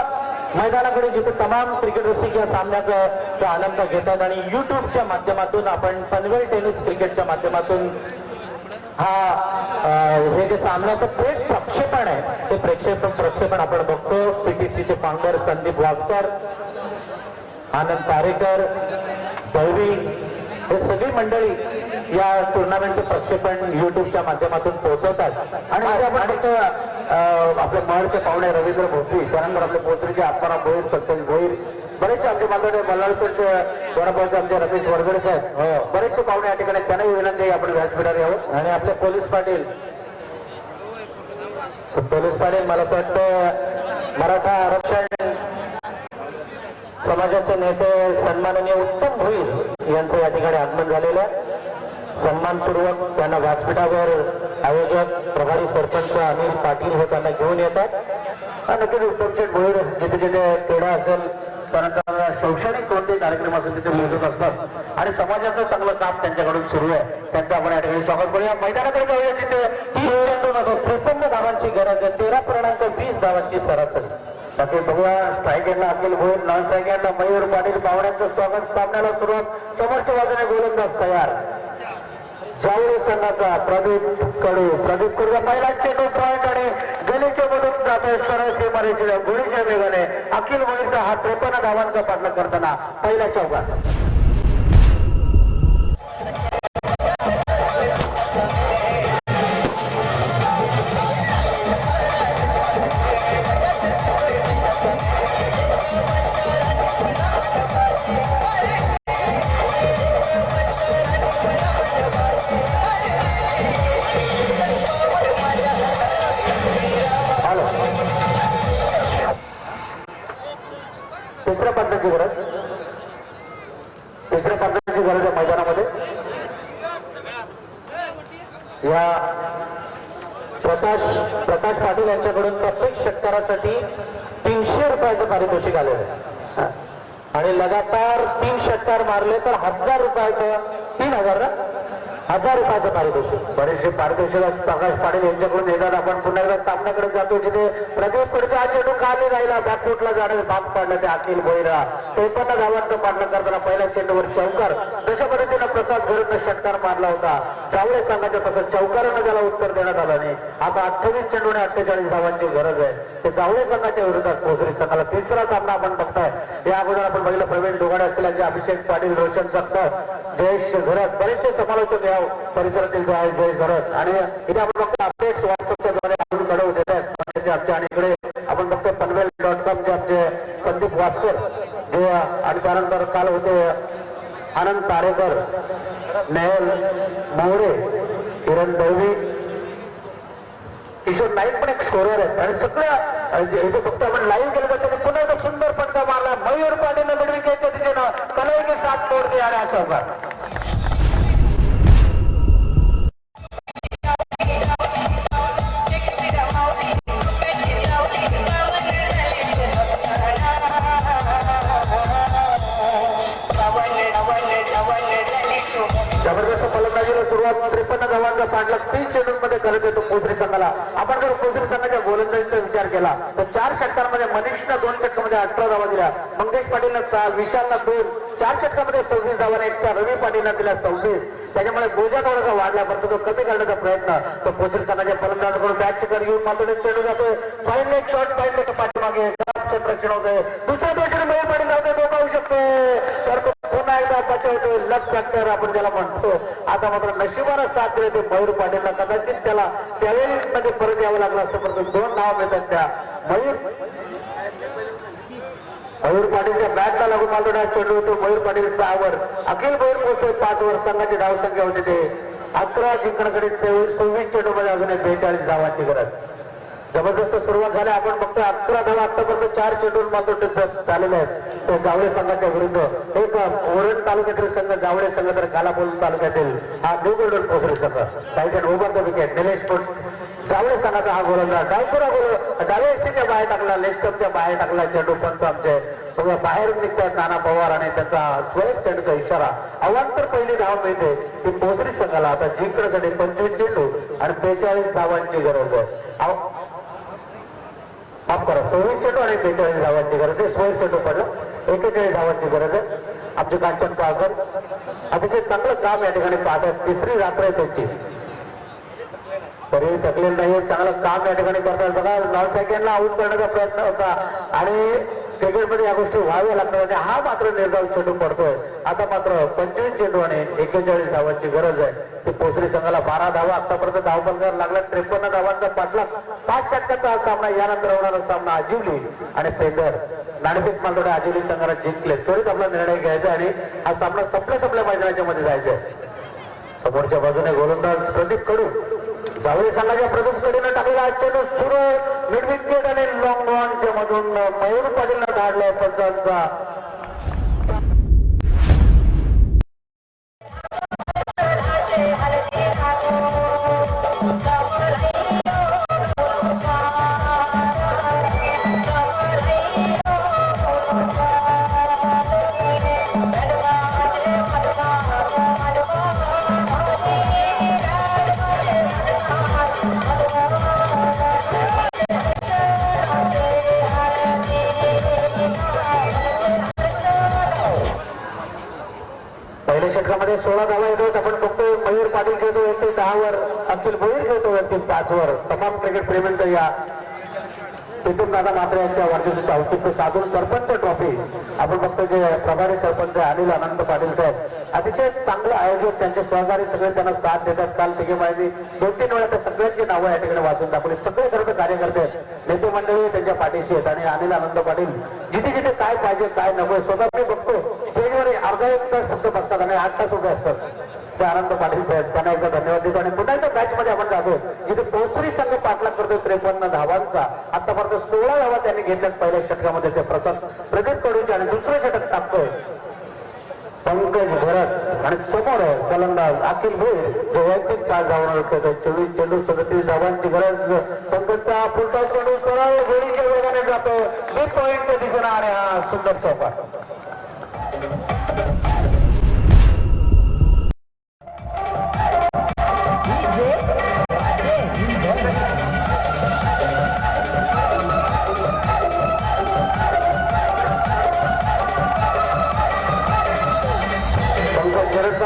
मैदानाकडे जिथे तमाम क्रिकेट रसिक या सामन्याचा आनंद घेतात आणि युट्यूबच्या माध्यमातून आपण पनवेल टेनिस क्रिकेटच्या माध्यमातून हे जे सामन्याचं थेट प्रक्षेपण आहे ते प्रक्षेपण आपण बघतो. पीटीसीचे फाउंडर संदीप वासकर, आनंद तारेकर, दळवी हे सगळी मंडळी या टुर्नामेंटचं प्रक्षेपण युट्यूबच्या माध्यमातून पोहोचवतात. आणि आपण फक्त आपले महडचे पाहुणे रवींद्र भोसरी, त्यानंतर आपले पोत्रीचे आत्माराम भोईर, सत्यज भोईर, बरेचसे आमचे बांधवडे मल्हारपूरचे वडापावचे आमचे रमेश वरगडे साहेब, बरेचसे पाहुणे या ठिकाणी, त्यांनाही विनंती आपण व्यासपीठावर यावं. आणि आपले पोलीस पाटील मला असं वाटतं मराठा आरक्षण समाजाचे नेते सन्माननीय उत्तम भोईर यांचं या ठिकाणी आगमन झालेलं आहे. सन्मानपूर्वक त्यांना व्यासपीठावर आयोजक प्रभारी सरपंच अनिल पाटील हे त्यांना घेऊन येतात. नक्कीच उत्तमशेठ भोईर जिथे जिथे क्रीडा असेल, त्यानंतर शैक्षणिक कोणते कार्यक्रम असेल तिथे मोजत असतात आणि समाजाचं चांगलं काम त्यांच्याकडून सुरू आहे. त्यांचं आपण या ठिकाणी स्वागत करूया. मैदानाकडे जाऊया जिथे 53 धावांची गरज आहे, 13.20 धावांची सरासरी. बाकी बघूया स्ट्राईक एंडला अखिल भोईर, नॉन स्ट्राईक एंडला मयूर पाटील. पाहुण्यांचं स्वागत. सामन्याला सुरुवात. समोरच्या बाजूने गोलंदाज तयार. जावळे संघाचा प्रदीप कडू पहिला चेंडू पॉईंट आणि गलीच्या मधून जातोय सरळ सीमारेषेला गुढीच्या वेगाने. अखिल भोईरचा हा 53 धावांचा पाठलाग करताना पहिल्या चौकात. तिसऱ्या पद्धतीची गरज आहे मैदानामध्ये. या प्रकाश पाटील यांच्याकडून प्रत्येक षटकारासाठी 300 रुपयाचं पारितोषिक आलेलं आहे आणि लगातार 3 षटकार मारले तर 1000 रुपयाचं 1000 रुपयाचं पारितोषिक. बरेचसे पारितोषिक प्रकाश पाटील यांच्याकडून येतात. आपण पुन्हा एकदा सामन्याकडे जातो जिथे प्रदीप कडूचा हा चेंडू खाली राहिला, बॅकफुटला जाण्यास भाग पाडला ते अखिल भोईरा. 53 धावांचं पाठलाग करताना पहिल्या चेंडूवर चौकार. जशा पद्धतीनं प्रसाद घोरतनं षटकार मारला होता जावळे संघाच्या, तसं चौकारानं त्याला उत्तर देण्यात आलं नाही. आता 28 चेंडूने 48 धावांची गरज आहे. ते जावळे संघाच्या विरोधात पोहोचली संघाला तिसरा सामना आपण बघताय. या अगोदर आपण बघितलं प्रवीण डोगाडे असलेल्या अभिषेक पाटील, रोशन सकत, जयेश घरत, बरेचसे समालोचक या परिसरातील जयेश घरत. आणि इथे आपण बघतो अपडेट्स व्हॉट्सअपच्याद्वारे आपण कडव देत आहेत आमच्या. आणि इकडे आपण बघतो पनवेल.com चे आमचे संदीप वासकर जे, आणि त्यानंतर काल होते आनंद तारेकर, नेहल मोहरे, किरण दळवी, किशोर नाईक पण एक स्कोरर आहेत. आणि सगळं इथे फक्त आपण लाईव्ह केलं तर त्याने पुन्हा एक सुंदर फटका मारला. मयूर पाटीलनं मिडविकेटच्या दिशेनं कलाईची साथ तोडली आणि हा चौकार. जबरदस्त फलंदाजीला सुरुवात. 53 धावांचा पाठलाग 3 चेंडूंमध्ये करत येतो पोसरी संघाला. आपण जर पोसरी संघाच्या गोलंदाजीचा विचार केला तर 4 षटकांमध्ये मनीषनं 2 षटकांमध्ये 18 धावा दिल्या, मंगेश पाटीलनं 6, विशालनं 2, 4 षटकांमध्ये 26 धावाने एकट्या रवी पाटीलनं दिल्या 26. त्याच्यामुळे बोजा थोडासा वाढला, परंतु तो कमी करण्याचा प्रयत्न तो पोसरी संघाच्या फलंदाजाकडून बॅटचेकर येऊन मात्र चेंडू जातोय. Fine leg shot, fine leg पाठीमागे क्षेत्ररक्षण होतंय. दुसऱ्या दिवशी मयूर पाटील जातोय, धोका होऊ शकतो तर तो पुन्हा एकदा बचावतोय. लक फॅक्टर आपण ज्याला म्हणतो. आता मात्र नशिबानं साथ दिले ते मयूर पाटीलला. कदाचित त्याला त्यावेळी मध्ये परत यावं लागलं असतं, परंतु 2 नाव मिळतात त्या मयूर पाटीलच्या बॅटला लागून मालवडा चेंडू होतो. मयूर पाटील 6 वर, अखिल भोईर पोहोचतोय 5 वर. संघाची धाव संख्या होती ते 11 जिंकण्यासाठी 26 चेंडूमध्ये अजून 42 धावांची गरज. जबरदस्त सुरुवात झाली. आपण फक्त 11 धावा आतापर्यंत 4 चेंडून मात्र झालेले आहेत ते जावळे संघाच्या विरुद्ध. एक ओरड तालुक्यातील संघ जावळे संघ, तर कालापूर तालुक्यातील हा देवगड पोखरी संघ. Titan over the wicket Nilesh Jawale संघाचा हा गोलंदाज डायपुरा गोल डाव्या एसटीच्या बाहेर टाकला, लेफ्टच्या बाहेर टाकला चेंडू. पंच आमचे सगळं बाहेर निघतात नाना पवार आणि त्यांचा स्वयं चेंडूचा इशारा. अवांतर पहिली धाव मिळते ती पोसरी संघाला. आता जिंकण्यासाठी 25 चेंडू आणि 43 धावांची गरज आहे. माफ करा, 26 चेंडू आणि 43 धावांची गरज आहे. स्वयं चेंडू पडलं, 41 धावांची गरज आहे. आमचे कांचन पाळकर अतिशय चांगलं काम या ठिकाणी पाहतात. तिसरी रात्र आहे त्यांची. तरी थकलेलं नाही, चांगलं काम या ठिकाणी करतात. बघा 9 सेकंडला आऊट करण्याचा प्रयत्न होता आणि क्रिकेटमध्ये या गोष्टी व्हाव्या लागतात आणि हा मात्र निर्धाव चेंडू पडतोय. आता मात्र 25 चेंडू आणि 41 धावांची गरज आहे. ती पोसरी संघाला 12 धावा आतापर्यंत धावफलकावर लागला. 53 धावांचा पाठलाग. 5 षटकांचा हा सामना. यानंतर होणारा सामना अजिवली आणि पेंदर नाणेफेक मालतोडे अजिवली संघाला जिंकले. त्वरित आपला निर्णय घ्यायचा आणि हा सामना संपल्या मैदानाच्या मध्ये जायचंय. समोरच्या बाजूने गोलंदाज प्रदीप कडू जावळी संघाच्या प्रदीप कडून टाकलेला चेंडू सुरू मिड विकेट आणि लॉंग ऑनच्या मधून मयूर पाटीलला धाडलाय पंचांचा. पहिल्या षटकामध्ये 16 धावा येतो. आपण बघतोय मयूर पाटील खेळतो वरती 10 वर, अखिल भोईर खेळतो वरती 5 वर. तमाम क्रिकेट प्रेमींचं या तिथून दादा मात्र यांच्या वाढदिवसाचे औचित्य साधून सरपंच ट्रॉफी आपण बघतो. जे प्रभारी सरपंच अनिल आनंद पाटील साहेब अतिशय चांगलं आयोजक, त्यांचे सहकारी सगळे त्यांना साथ देतात. काल तिघे माहिती 2-3 वेळा त्या सगळ्यांची नावं या ठिकाणी वाचून दाखवली. सगळे सर्व कार्यकर्ते आहेत, नेते मंडळी त्यांच्या पाठीशी आहेत आणि अनिल आनंद पाटील जिथे जिथे काय पाहिजे काय नको स्वतः मी बघतो स्टेजवर अर्धा 1 तास फक्त बसतात आणि 8 तास उभे असतात. ते आनंद पाटील साहेब त्यांना एकदा धन्यवाद देतो. आणि पुन्हा एकदा मॅच मध्ये आपण जातो जिथे पोसरी संघ पाठलाग करतो 53 धावांचा. आतापर्यंत 16 धावा त्यांनी घेतल्यात पहिल्या षटकामध्ये. ते प्रदीप कडूचे आणि दुसरं षटक टाकतोय पंकज भरत आणि समोर फलंदाज अखिल भोईर जो वैयक्तिक तास धावणार खेळतोय. 24 चेंडू 37 धावांची गरज. पंकजचा फुलटॉस चेंडू सरळ गोळीच्या वेगाने जातो मिड पॉईंटच्या दिशेला आणि हा सुंदर चौकार.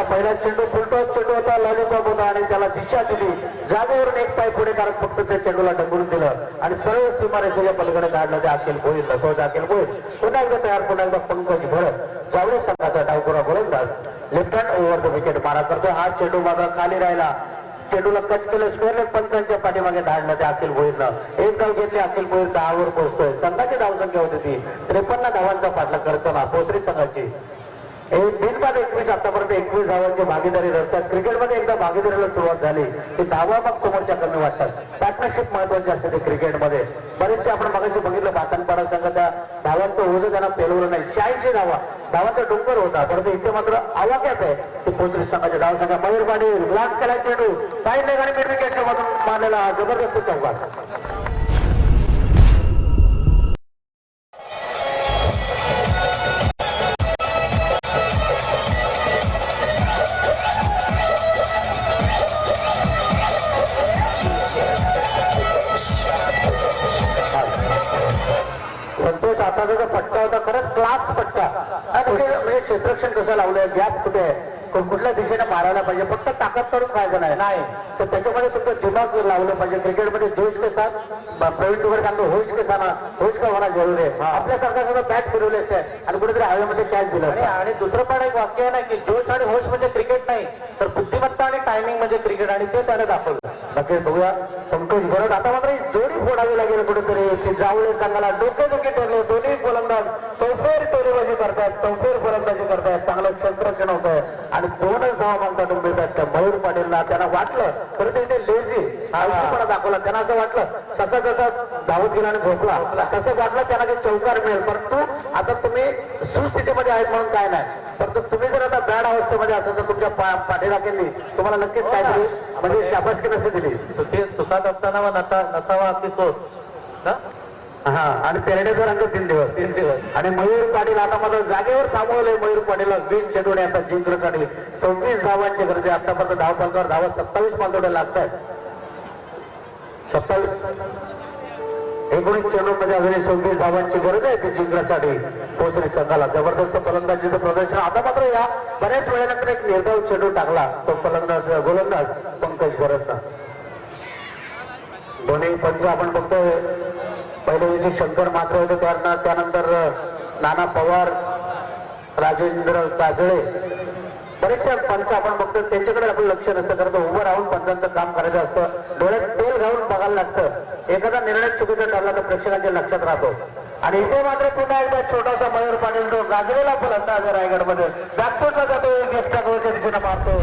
पहिला चेंडू फुलटॉस चेंडू होता, लॉलीपॉप होता आणि त्याला दिशा दिली. जागेवरून एक पाय पुढे कारण फक्त त्या चेंडूला ढकलून दिलं आणि सर्व सीमारेषेच्या पलीकडे काढलं. ते अखिल भोईर तसं अखिल भोईर पुन्हा एकदा तयार. पुन्हा एकदा पंकज भरत जावळे संघाचा डावखुरा गोलंदाज left hand over the wicket मारा करतो. हा चेंडू मात्र खाली राहिला. चेंडूला कट केलं. स्क्वेअर लेग पंचांच्या पाठीमागे धाडलं ते अखिल भोईरनं. एक धाव घेतली. अखिल भोईर 10 वर पोहोचतोय. संघाची धावसंख्या होती ती 53 धावांचा पाठलाग करताना पोसरी संघाची बिनबाद 21 आतापर्यंत 21 धावांची भागीदारी रचतात. क्रिकेटमध्ये एकदा भागीदारीला सुरुवात झाली की धावा मग समोरच्या कमी वाटतात. पार्टनरशिप महत्वाची असते ते क्रिकेटमध्ये. बरेचसे आपण मगाशी बघितलं भातनपाडा संघ त्या धावांचं ओझं त्यांना पेलवलं नाही. 86 धावांचा डोंगर होता. परंतु इथे मात्र आवाक्यात आहे की पोसरी संघाच्या धावसंख्या. मयूर पाटील ग्लास केला चेंडू साईड लेग आणि मिड विकेटच्या मधून मारलेला जबरदस्त चौकार. संतोष आता जो फटका होता खरंच क्लास फटका. म्हणजे क्षेत्ररक्षण कसं लावलंय, गॅप कुठे आहे, कुठल्या दिशेने मारायला पाहिजे, फक्त ताकद करून फायदा नाही तर त्याच्यामध्ये तुमचं दिमाग लावलं पाहिजे. क्रिकेटमध्ये जोश के साथ प्रवीण तुगर सांगतो होश के साथ होश का होणं जरुरी आहे. आपल्यासारखा सगळं बॅट फिरवले असते आणि कुठेतरी हवेमध्ये कॅच दिलं. आणि दुसरं पण एक वाक्य आहे ना की जोश आणि होश म्हणजे क्रिकेट नाही तर बुद्धिमत्ता आणि टायमिंग म्हणजे क्रिकेट आणि ते त्याने दाखवलं. नक्कीच बघूया पंकज भरत. आता मात्र जोडी फोडावी लागेल कुठेतरी की जावळे संघाला डोकेदुखी ठरले. दोन्ही गोलंदाज चौफेर टोलीबाजी करतायत, चौफेर गोलंदाजी करतायत. चांगलं क्षेत्ररक्षण होत आहे आणि 2च धावा मागतात मिळतात त्या मयूर पाटीलला. त्यांना वाटलं परंतु इथे लेझी आळशीपणा दाखवला. त्यांना असं वाटलं ससा जसा धावत गेला आणि झोपला तसं वाटलं त्यांना ते चौकार मिळेल. परंतु आता तुम्ही सुस्थितीमध्ये आहेत म्हणून काय नाही. परंतु तुम्ही जर आता बॅड अवस्थेमध्ये असेल तर तुमच्या पाठीला केली तुम्हाला नक्कीच काय दिली म्हणजे शाबासकी नसे दिली. सुखात असताना नसावा अगदी सोस. हा आणि पेरडेचा रंग 3 दिवस आणि मयूर पाटील आता मात्र जागेवर थांबवलंय. मयूर पाटीलला 20 चेंडूने आता जिंकण्यासाठी 26 धावांची गरज आहे. आतापर्यंत धावफलकावर धावा 27 पांतोडे लागत आहेत. 19 चेंडूमध्ये अजून 26 धावांची गरज आहे ती जिंकण्यासाठी पोसरी संघाला. जबरदस्त फलंदाजीचं प्रदर्शन. आता मात्र या बऱ्याच वेळानंतर एक निर्धाव चेंडू टाकला तो गोलंदाज पंकज भरतनं. दोन्ही पंच आपण बघतोय. पहिले जे शंकर मात्र होते त्यानंतर नाना पवार, राजेंद्र काजळे, बरेचसे पंच आपण बघतो. त्यांच्याकडे आपण लक्ष नसतं, कारण उभं राहून पंचांचं काम करायचं असतं. डोळ्यात तेल घालून बघायला लागतं. एखादा निर्णय चुकीचा ठरला तर प्रेक्षकांच्या लक्षात राहतो. आणि इथे मात्र पुन्हा एकदा छोटासा मयूर पाटील तो गाजलेला फलंदाज रायगडमध्ये बॅकफुटला जातो, लेफ्टच्या गोलच्या दिशेनं मारतो.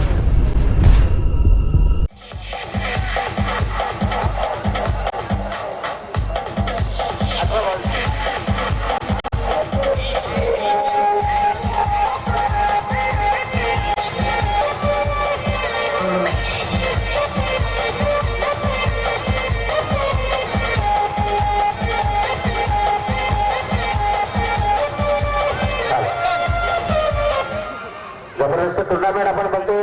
जबरदस्त टुर्नामेंट आपण बघतो.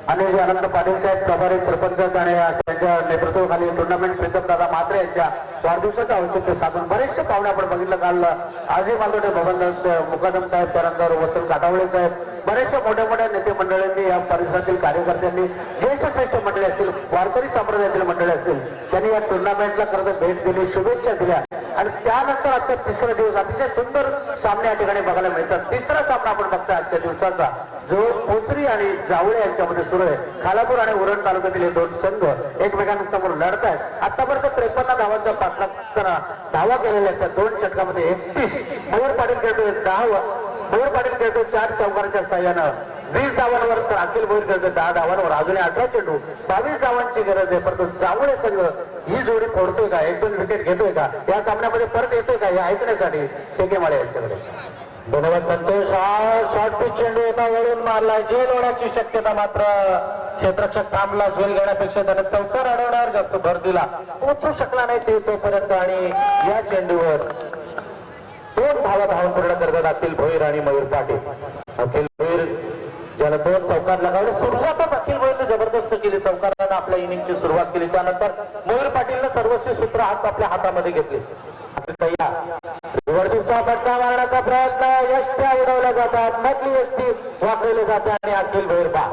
अनिल आनंद पाटील साहेब प्रभारी सरपंच आणि त्यांच्या नेतृत्वाखाली टुर्नामेंट प्रीतम दादा म्हात्रे यांच्या वाढदिवसाचं औचित्य साधून बरेचसे पाहुणे आपण बघितलं. काल आजी मालवडे भवनदास मुकादम साहेब, त्यानंतर वसंत काटावळे साहेब, बरेचशा मोठ्या मोठ्या नेते मंडळींनी, या परिसरातील कार्यकर्त्यांनी, ज्येष्ठ श्रेष्ठ मंडळी असतील, वारकरी संप्रदायातील मंडळी असतील, त्यांनी या टुर्नामेंटला खरं तर भेट दिली, शुभेच्छा दिल्या. आणि त्यानंतर आजचा तिसरा दिवस अतिशय सुंदर सामने या ठिकाणी बघायला मिळतात. तिसरा सामना आपण बघतोय आजच्या दिवसाचा, जो पोत्री आणि जावळे यांच्यामध्ये सुरू आहे. खालापूर आणि उरण तालुक्यातील हे दोन संघ एकमेकांसमोर लढत आहेत. आतापर्यंत 53 धावांचा पाठलाग धावा केलेल्या आहेत. त्या 2 षटकामध्ये 31. मयूर पाटील खेळतोय 10. मयूर पाटील खेळतोय 4 चौकारांच्या साह्यानं 20 धावांवर, तर अखिल भोईर खेळतोय 10 धावांवर. अजून 18 चेंडू, 22 धावांची गरज आहे. परंतु जावळे संघ ही जोडी फोडतोय का, 1-2 विकेट घेतोय का, या सामन्यामध्ये परत येतोय का, हे ऐकण्यासाठी टेके माळे यांच्याकडे. धन्यवाद संतोष. हा शॉर्ट पिच चेंडू होता, वळून मारला. झेल होण्याची शक्यता मात्र क्षेत्ररक्षक थांबला. झेल घेण्यापेक्षा त्याने चौकार अडवण्यावर जास्त भर दिला, पोचू शकला नाही ते तोपर्यंत. आणि या चेंडूवर 2 धावा धावून पूर्ण करतात अखिल भोईर आणि मयूर पाटील. अखिल भोईर ज्याला 2 चौकार लगावले. सुरुवातच अखिल भोईरने जबरदस्त केली, चौकारानं आपल्या इनिंगची सुरुवात केली. त्यानंतर मयूर पाटीलनं सर्वस्वी सूत्र आपल्या हातामध्ये घेतले. वरतीचा फटका मारण्याचा प्रयत्न, यष्ट्या उडवल्या जातात, नकली यष्टी वापरली जाते आणि अखिल भोईर बा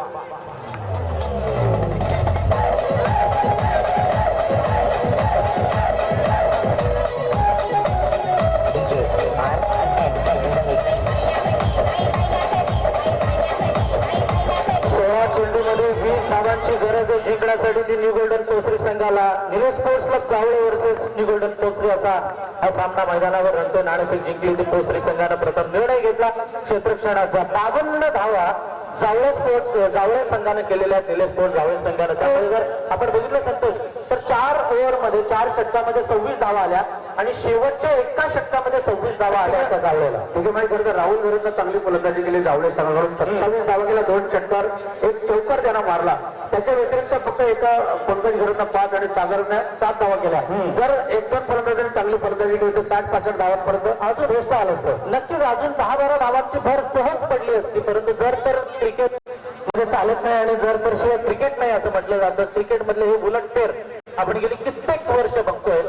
चेंडूमध्ये 20 धावांची गरज आहे जिंकण्यासाठी. ती न्यू गोल्डन पोस्ट्री संघाला Nilesh sports club Jawale versus new golden Postgre असा हा सामना मैदानावर रंगतो. नाणेफेक जिंकली ती पोस्ट्री संघानं. प्रथम निर्णय घेतला क्षेत्ररक्षणाचा. 52 धावा जावळे संघानं केलेल्या आहेत, निलेश स्पोर्ट्स जावळे संघानं. त्यामुळे जर आपण बघितलं संतोष, तर 4 ओव्हरमध्ये 4 षटकामध्ये 26 धावा आल्या आणि शेवटच्या एका षटकामध्ये 26 धावा आल्या त्या जावळेला. ठीक आहे, खरं तर राहुल विरुद्ध चांगली फलंदाजी केली जावळे संघाकडून. 27 धावा केल्या, 2 षटकार, 1 चौकार त्यांना मारला. त्याच्या व्यतिरिक्त फक्त एका पंकज विरुद्ध 5 आणि सागरने 7 धावा केल्या. जर 1-2 फलंदाजांनी चांगली फलंदाजी केली तर 60-65 धावांपर्यंत अजून व्यस्त आलं असतं. नक्कीच अजून 10-12 धावांची भर सहज पडली असती. परंतु जर तर क्रिकेट मध्ये चालत नाही आणि जर तर शिवाय क्रिकेट नाही असं म्हटलं जातं. क्रिकेट मधले हे उलटफेर आपण गेली कित्येक वर्ष बघतोय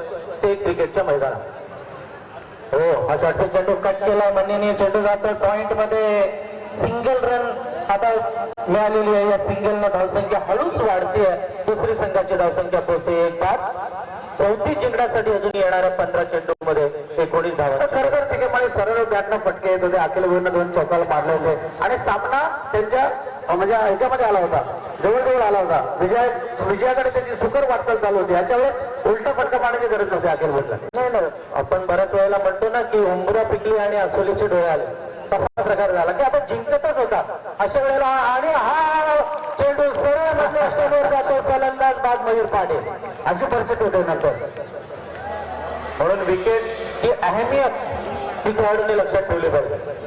ते क्रिकेटच्या मैदानात. हो, हा शॉर्ट चेंडू कट केला, मनीने चेंडू जातो पॉइंट मध्ये. सिंगल रन आता मिळालेली आहे. या सिंगलनं धावसंख्या हळूच वाढते. दुसरी संघाची धावसंख्या पोहोचते 1 बाद. चौथी जिंकण्यासाठी अजून येणाऱ्या 15 चेंडू मध्ये 19 धावा. खरं तर तिथे मला सरळ बॅटनं फटके येत होते. अखिल भोईरनं 2 चौकाला मारले होते आणि सामना त्यांच्या म्हणजे ह्याच्यामध्ये आला होता, जवळजवळ आला होता. विजयाकडे त्यांची सुकर वाटचाल चालू होती. याच्या वेळेस उलटा फटका मारण्याची गरज नव्हती अखिल भोईरला. नाही, आपण बऱ्याच वेळेला म्हणतो ना की उंबरा पिकली आणि असोलीचे डोळे आले, तसा प्रकार झाला की आता जिंकतच होता अशा वेळेला. आणि हा चेंडू सरळ मधल्या स्टेजवर जातो, फलंदाज बाद मयूर पाटील. अशी परिस्थिती होते नंतर. म्हणून विकेट ही अहमियत ही खेळाडूंनी लक्षात ठेवली पाहिजे.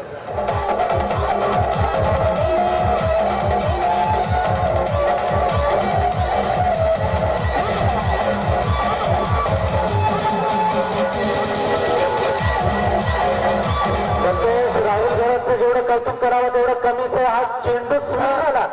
राहुल गरजचं जेवढं कौतुक करावं तेवढं कमीच आहे. हा चेंडू स्विंग आला,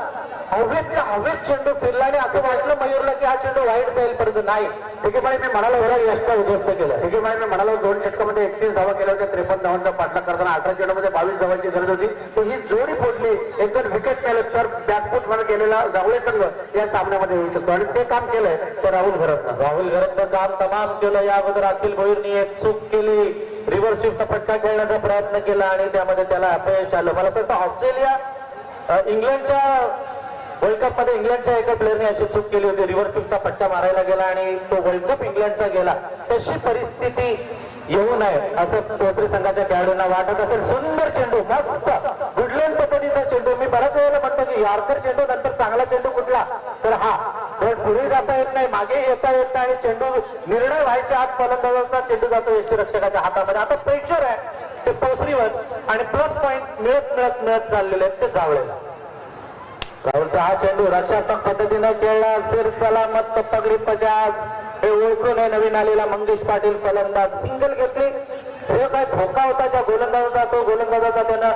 हवेत चेंडू फिरला आणि असं वाटलं मयूरला की हा चेंडू वाईट जाईल, परंतु नाही. ठीक आहे, मी म्हणाला एवढा यष्टा उद्ध्वस्त केला. ठीक आहे, मी म्हणाला 2 षटकामध्ये 31 धावा केल्या होत्या. 53 धावांचा पाठलाग करताना 18 चेंडूमध्ये 22 धावांची गरज होती. तर ही जोडी फोडली, एकदम विकेट केलं तर बॅकफूट म्हणून केलेलं वेळेला जावळे संघ या सामन्यामध्ये येऊ शकतो आणि ते काम केलंय ते राहुल घरतनं काम तमाम केलं. या अगोदर अखिल भोईरनी एक चूक केली, रिव्हर्स स्वीपचा फटका खेळण्याचा प्रयत्न केला आणि त्यामध्ये त्याला अपयश आलं. मला असं वाटतं ऑस्ट्रेलिया इंग्लंडच्या वर्ल्ड कप मध्ये इंग्लंडच्या एका प्लेअरने अशी चूक केली होती, रिव्हर्स स्वीपचा फटका मारायला गेला आणि तो वर्ल्ड कप इंग्लंडचा गेला. तशी परिस्थिती येऊ नये असं पोत्री संघाच्या खेळाडूंना वाटत असेल. सुंदर चेंडू, मस्त गुडलँड पद्धतीचा चेंडू. मी बऱ्याच वेळेला म्हणतो की यॉर्कर चेंडू नंतर चांगला चेंडू कुठला तर हा, पण पुढे जाता येत नाही, मागे येता येत नाही आणि चेंडू निर्णय व्हायच्या आत फलंदाजाचा चेंडू जातो यष्टीरक्षकाच्या हातामध्ये. आता प्रेशर आहे ते पोसरीवर आणि प्लस पॉईंट मिळत मिळत मिळत चाललेले आहेत ते जावळेला. राहुलचा हा चेंडू रक्षात्मक पद्धतीनं खेळला. सिर सलामत पगडी पजाज हे ओळखून आहे नवीन आलेला मंगेश पाटील फलंदाज. सिंगल घेतली, जो काय धोका होता ज्या गोलंदाजाचा तो गोलंदाजाचा त्यानं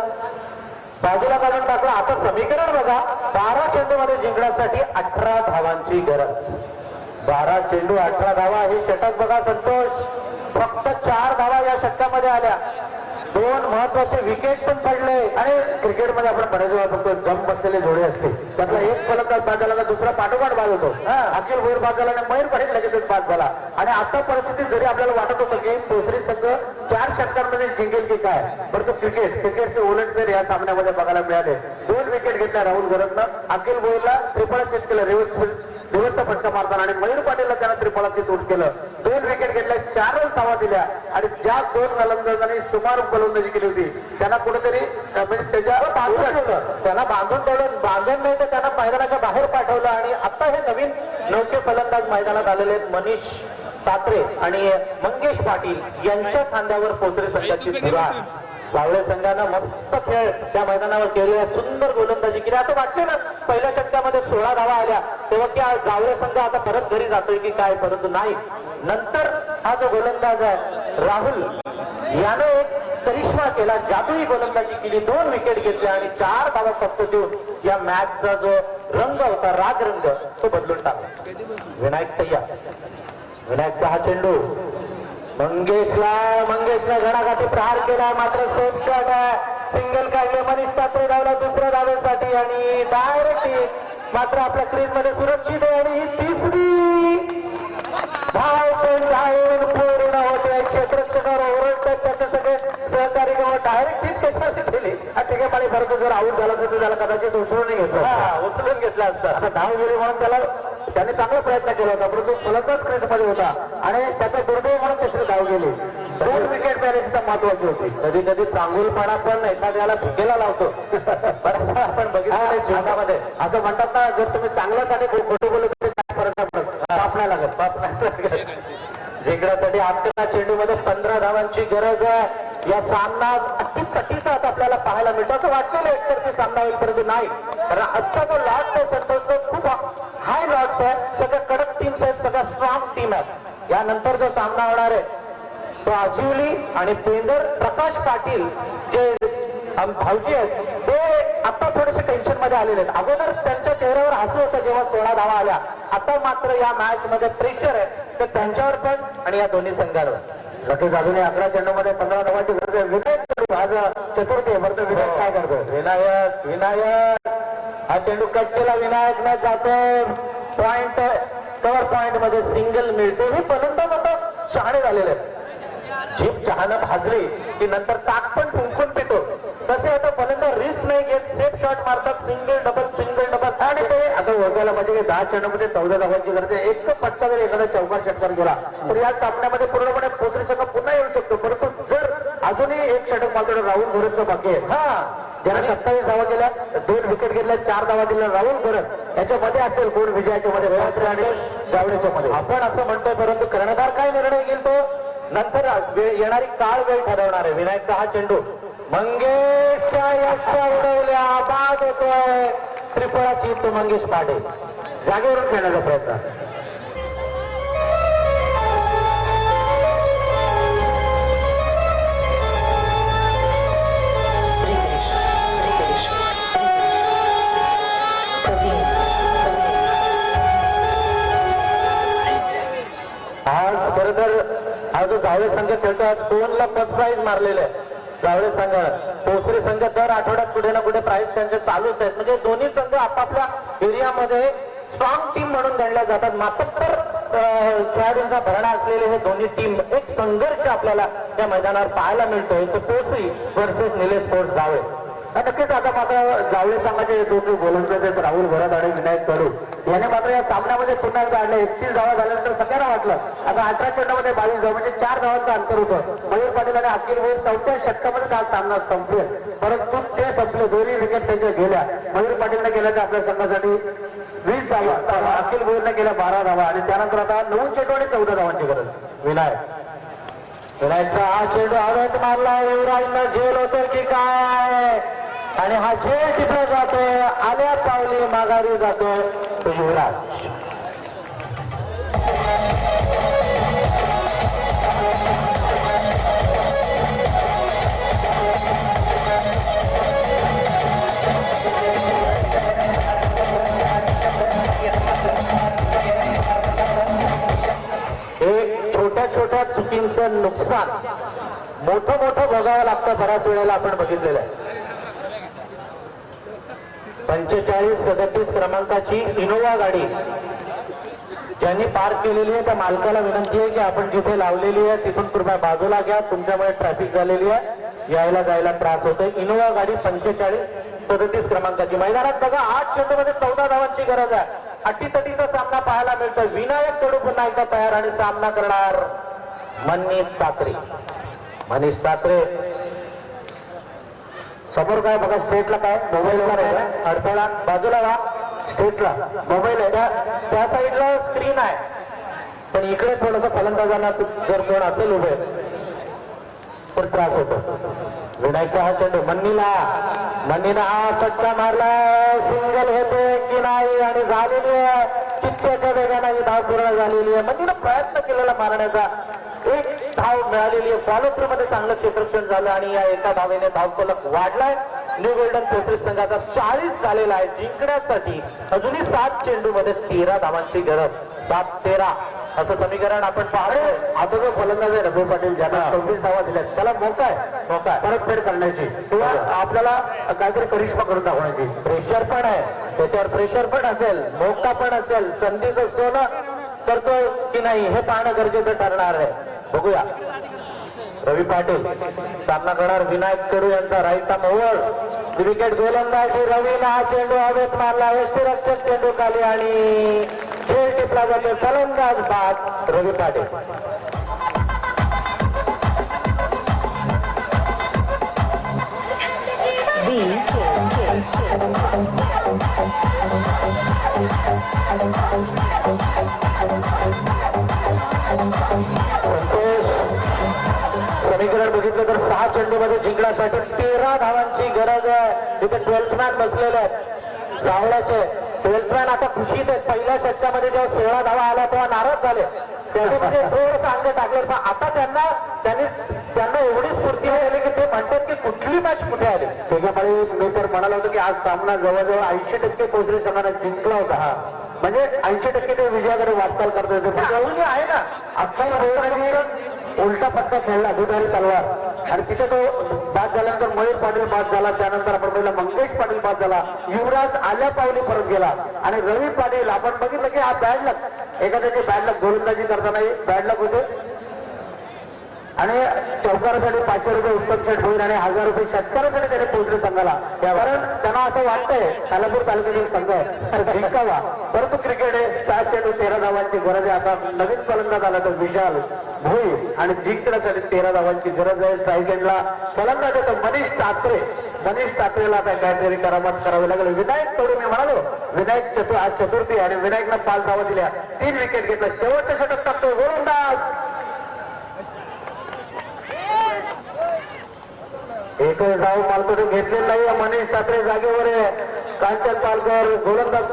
बाजूला काढून टाकला. आता समीकरण बघा, 12 चेंडू मध्ये जिंकण्यासाठी 18 धावांची गरज. 12 चेंडू 18 धावा. हे षटक बघा संतोष, फक्त 4 धावा या षटकामध्ये आल्या. 2 महत्वाचे विकेट पण पडले. आणि क्रिकेटमध्ये आपण बरेच वेळा बघतो जम बसलेले जोडे असते, त्यातला एक फलंदाज बाद झाला दुसरा पाठोपाठ बाद होतो. अखिल भोईर बाद झाला आणि मयूर पाटील लगेच बाद झाला. आणि आता परिस्थिती जरी आपल्याला वाटत होतं की पोसरी संघ 4 षटकांमध्ये जिंकेल की काय, परंतु क्रिकेटचे उलट जर या सामन्यामध्ये बघायला मिळाले. 2 विकेट घेतल्या राहुल घरतनं. अखिल भोईरला त्रिफळा सेट केलं रिव्हर्सचा फटका मारताना आणि मयूर पाटीलला त्यानं त्रिफळाची तूट केलं. 2 विकेट घेतल्या, 4 रन धावा दिल्या. आणि ज्या 2 गोलंदाजांनी सुमार गोलंदाजी केली होती त्यांना कुठेतरी म्हणजे त्याच्यावर त्याला बांधून नाही तर त्यांना मैदानाच्या बाहेर पाठवलं. आणि आता हे नवीन नौके फलंदाज मैदानात आलेले आहेत मनीष तात्रे आणि मंगेश पाटील यांच्या खांद्यावर पोसरी संघाची धुरा. जावळे संघानं मस्त खेळ त्या मैदानावर केले, सुंदर गोलंदाजी केली. असं वाटलं ना पहिल्या षटकामध्ये 16 धावा आल्या तेव्हा की जावळे संघ आता परत घरी जातोय की काय, परंतु नाही. नंतर हा जो गोलंदाज आहे राहुल यानं एक करिश्मा केला, जादुई गोलंदाजी केली. 2 विकेट घेतल्या आणि 4 धावा फक्त देऊन या मॅचचा जो रंग होता, राग रंग, तो बदलून टाकला. विनायक तय्या, विनायकचा हा चेंडू मंगेशला घणाघाती प्रहार केला, मात्र सेफ शॉट आहे. सिंगल काढले, मनीष तात्रे धावला दुसऱ्या धावेसाठी आणि डायरेक्ट मात्र आपल्या क्रीज मध्ये सुरक्षित आहे. आणि ही 3री धाव पण पूर्ण होते. क्षेत्ररक्षकावर ओरडतात त्याचे सगळे सहकारी डायरेक्ट हिट कशाला केली. ठीक आहे, पाणी फरक जर आऊट झाला तर त्याला कदाचित उचलून घेतला असता. आता धाव गेली म्हणून त्याने चांगला प्रयत्न केला होता, परंतु फलंदाज क्रीजमध्ये होता आणि त्याचा दुर्दैव म्हणून तिसरी धाव गेली. 2 विकेट मिळाली सुद्धा महत्वाची होती. कधी कधी चांगुलपणा पण एखाद्याला भिकेला लावतो. आपण बघितलं जीवनामध्ये असं म्हणतात ना, जर तुम्ही चांगल्यासाठी खोटं बोलत तर काय फरक नाही पडत, बापण्या लागत. जिंकण्यासाठी 11 चेंडू मध्ये 15 धावांची गरज आहे. या सामना अति प्रतिसाद आपल्याला पाहायला मिळतो. असं वाटलेलं एकतर्फी सामना होईल, परंतु नाही. कारण आजचा जो लॉट तो संतोष तो खूप हाय लॉट्स आहे. सगळ्या कडक टीम्स आहेत, सगळ्या स्ट्रॉंग टीम आहेत. यानंतर जो सामना होणार आहे तो आजिवली आणि पेंदर प्रकाश पाटील जे भाऊजी आहेत ते आता थोडेसे टेन्शन मध्ये आलेले आहेत. अगोदर त्यांच्या चेहऱ्यावर हसू होतं जेव्हा 16 धावा आल्या. आता मात्र या मॅच मध्ये प्रेशर आहे तर त्यांच्यावर पण आणि या दोन्ही संघांवर. नक्कीच अजूनही 11 चेंडूमध्ये 15 धावांची गरज आहे. विनायक आज चतुर्थी आहे, बरं विनायक काय करतो? विनायक हा चेंडू कट केला, विनायकने जातोय पॉइंट, कव्हर पॉइंट मध्ये सिंगल मिळते. हे फलंदाज आता शहाणे झालेले आहेत. जीप चहानं भाजली की नंतर ताक पण फुंकून पितो, तसे आता फलंदाज रिस्क नाही घेत, सेफ शॉट मारतात. सिंगल डबल आणि ते आता ओळखायला म्हणजे 10 चेंडूमध्ये 14 धावांची गरज आहे. एक फटका जर एखादा चौकार षटकार गेला तर या सामन्यामध्ये पूर्णपणे पोसरी संघ पुन्हा येऊ शकतो. परंतु जर अजूनही एक षटक मात्र राहुल घोरतचं बाकी आहे. ज्याला 27 धावा गेल्या, 2 विकेट घेतल्या, 4 धावा दिल्या राहुल घोरत याच्यामध्ये असेल कोण विजयाच्या मध्ये आणि जावळेच्या मध्ये. आपण असं म्हणतोय, परंतु कर्णधार काय निर्णय घेईल तो नंतर येणारी काळ वेळ ठरवणार आहे. विनायकचा हा चेंडू मंगेशच्या यष्ट्या उडवल्या, बाद होतोय. त्रिफळाची तो मंगेश पाटील जागेवरून खेळण्याचा प्रयत्न. आज खरं तर हा जो जावळे संघ खेळतो आज 2ला फर्स्ट प्राइज मारलेला आहे. जावळे संघ पोसरी संघ दर आठवड्यात कुठे ना कुठे प्राइस त्यांचे चालूच आहेत. म्हणजे दोन्ही संघ आपापल्या एरियामध्ये स्ट्रॉंग टीम म्हणून गणल्या जातात. मातब्बर खेळाडूंचा भरणा असलेले हे दोन्ही टीम एक संघर्ष आपल्याला या मैदानावर पाहायला मिळतोय. तो पोसरी वर्सेस निलेश स्पोर्ट्स जावळे. नक्कीच आता मात्र जावळे संघाचे दोन गोलंदाज आहेत राहुल भरत आणि विनायक कडू याने मात्र या सामन्यामध्ये पुन्हा एकदा आणले. 31 धावा झाल्यानंतर सगळ्यांना वाटलं आता 18 चेंडामध्ये 22 धावा म्हणजे 4 धावांचं अंतर होतं. मयूर पाटील आणि अखिल भोईर 4थ्या षटकामध्ये हा सामना संपले, परंतु ते संपले. दोन्ही विकेट त्यांच्या गेल्या. मयूर पाटीलने गेल्या तर आपल्या संघासाठी 20 धावा, अखिल भोईरने गेल्या 12 धावा आणि त्यानंतर आता 9 चेंडू आणि 14 धावांची गरज. विनायकचा हा चेंडू हवेत मारला. युवराजनं झेल होतं की काय आणि हा झेल टिपला जातोय. आल्या पावली माघारी जातोय तो युवराज. छोट्या छोट्या चुकींचं नुकसान मोठं मोठं भोगावं लागतं. बऱ्याच वेळेला आपण बघितलेलं आहे. 45-37 क्रमांकाची इनोवा गाडी ज्यांनी पार्क केलेली आहे त्या मालकाला विनंती आहे की आपण जिथे लावलेली आहे तिथून कृपया बाजूला घ्या. तुमच्यामुळे ट्रॅफिक झालेली आहे, यायला जायला त्रास होतोय. इनोवा गाडी 45-37 क्रमांकाची. मैदानात बघा 8 चेंडूमध्ये 14 धावांची गरज आहे. अटीतटीचा सामना पाहायला मिळतोय. विनायक कडू पुन्हा एकदा तयार आणि सामना करणार मनीष ठाकरे. मनीष ठाकरे समोर काय बघा, स्टेटला काय मोबाईलवर आहे अडथळा, बाजूला वा स्टेटला मोबाईल आहे त्या साईडला स्क्रीन आहे. पण इकडे थोडस फलंदाजांना जर कोण असेल उभे तर त्रास होतो. विनायकचा हा चेंडू मन्नीनं हा फटका मारला. सिंगल होते की नाही आणि झालेली आहे. चित्त्याच्या वेगाने ही धाव पूर्ण झालेली आहे. मन्नीनं प्रयत्न केलेला मारण्याचा, एक धाव मिळालेली आहे. फॉलो थ्रू मध्ये चांगलं क्षेत्ररक्षण झालं आणि या एका धावेने धावफलक वाढलाय. न्यू गोल्डन पोसरी संघाचा 40 झालेला आहे. जिंकण्यासाठी अजूनही 7 चेंडूमध्ये 13 धावांची गरज. 7-13 असं समीकरण आपण पाहतो. आता जो फलंदाज आहे रघु पाटील ज्यांना 26 धावा दिल्या त्याला मोका आहे परतफेड करण्याची किंवा आपल्याला काहीतरी करिश्मा करून दाखवण्याची. प्रेशर पण आहे त्याच्यावर, प्रेशर पण असेल, मोका पण असेल. संधीचं सोनं करतो की नाही हे पाहणं गरजेचं ठरणार आहे. बघूया. रवी पाटील सामना करणार विनायक कडू यांचा राईटा मोवळ. विकेट गोलंदाजी रवीला हा चेंडू हवेत मारला. यष्टीरक्षक चेंडू खाली आणि खेळ टिपला जातो. फलंदाज बाद रवी पाटील. संतोष समीकरण बघितलं तर 6 चेंडूमध्ये जिंकण्यासाठी 13 धावांची गरज आहे. इथे 12th मॅन बसलेले आहेत जावळ्याचे. 12th मॅन आता खुशीत आहेत. पहिल्या षटकामध्ये जेव्हा 16 धावा आल्या तेव्हा नाराज झाले. त्याच्यामध्ये थोडंसं अंग टाकलं. पण आता त्यांना एवढी स्फूर्ती मिळाली की ते म्हणतात की कुठली मॅच कुठे आली. त्याच्यामुळे मी तर म्हणाला होतो की आज सामना जवळजवळ 80% पोहोचरी संघाने जिंकला होता. हा म्हणजे 80% ते विजयाकडे वाटचाल करत होते. आहे ना आता उलटा पट्टा खेळला दुधारी तलवार आणि तिथे तो बाद झाल्यानंतर मयूर पाटील बाद झाला. त्यानंतर आपण पहिला मंगेश पाटील बाद झाला. युवराज आल्या पावली परत गेला आणि रवी पाटील आपण बघितलं की हा बॅड लक, एखाद्याचे बॅड लक गोलंदाजी करताना बॅड लक होते आणि चौकारासाठी 500 रुपये उत्तम शेट होईल आणि 1000 रुपये षटकारासाठी त्याने पोहोचले संघाला. कारण त्यांना असं वाटतंय खालापूर तालुक्यातील संघ आहे जिंकावा. परंतु क्रिकेट आहे 7 चेंडू 13 धावांची गरज आहे. आता नवीन फलंदाज आला तर विशाल भोई आणि जिंकण्यासाठी 13 धावांची गरज आहे. स्ट्राईक एंडला फलंदाज येतो मनीष ठाकरे. मनीष ठाकरेला आता काहीतरी करामत करावी लागेल. विनायक कडू मी म्हणालो विनायक आज चतुर्थी आणि विनायकला 5 धावा दिल्या, 3 विकेट घेतला. शेवटचं षटक टाकतो गोलंदाज. एकच धाव मालकडून घेतलेला नाही. मनीष ठाकरे जागेवर आहे. कांचन पालकर गोलंदाज.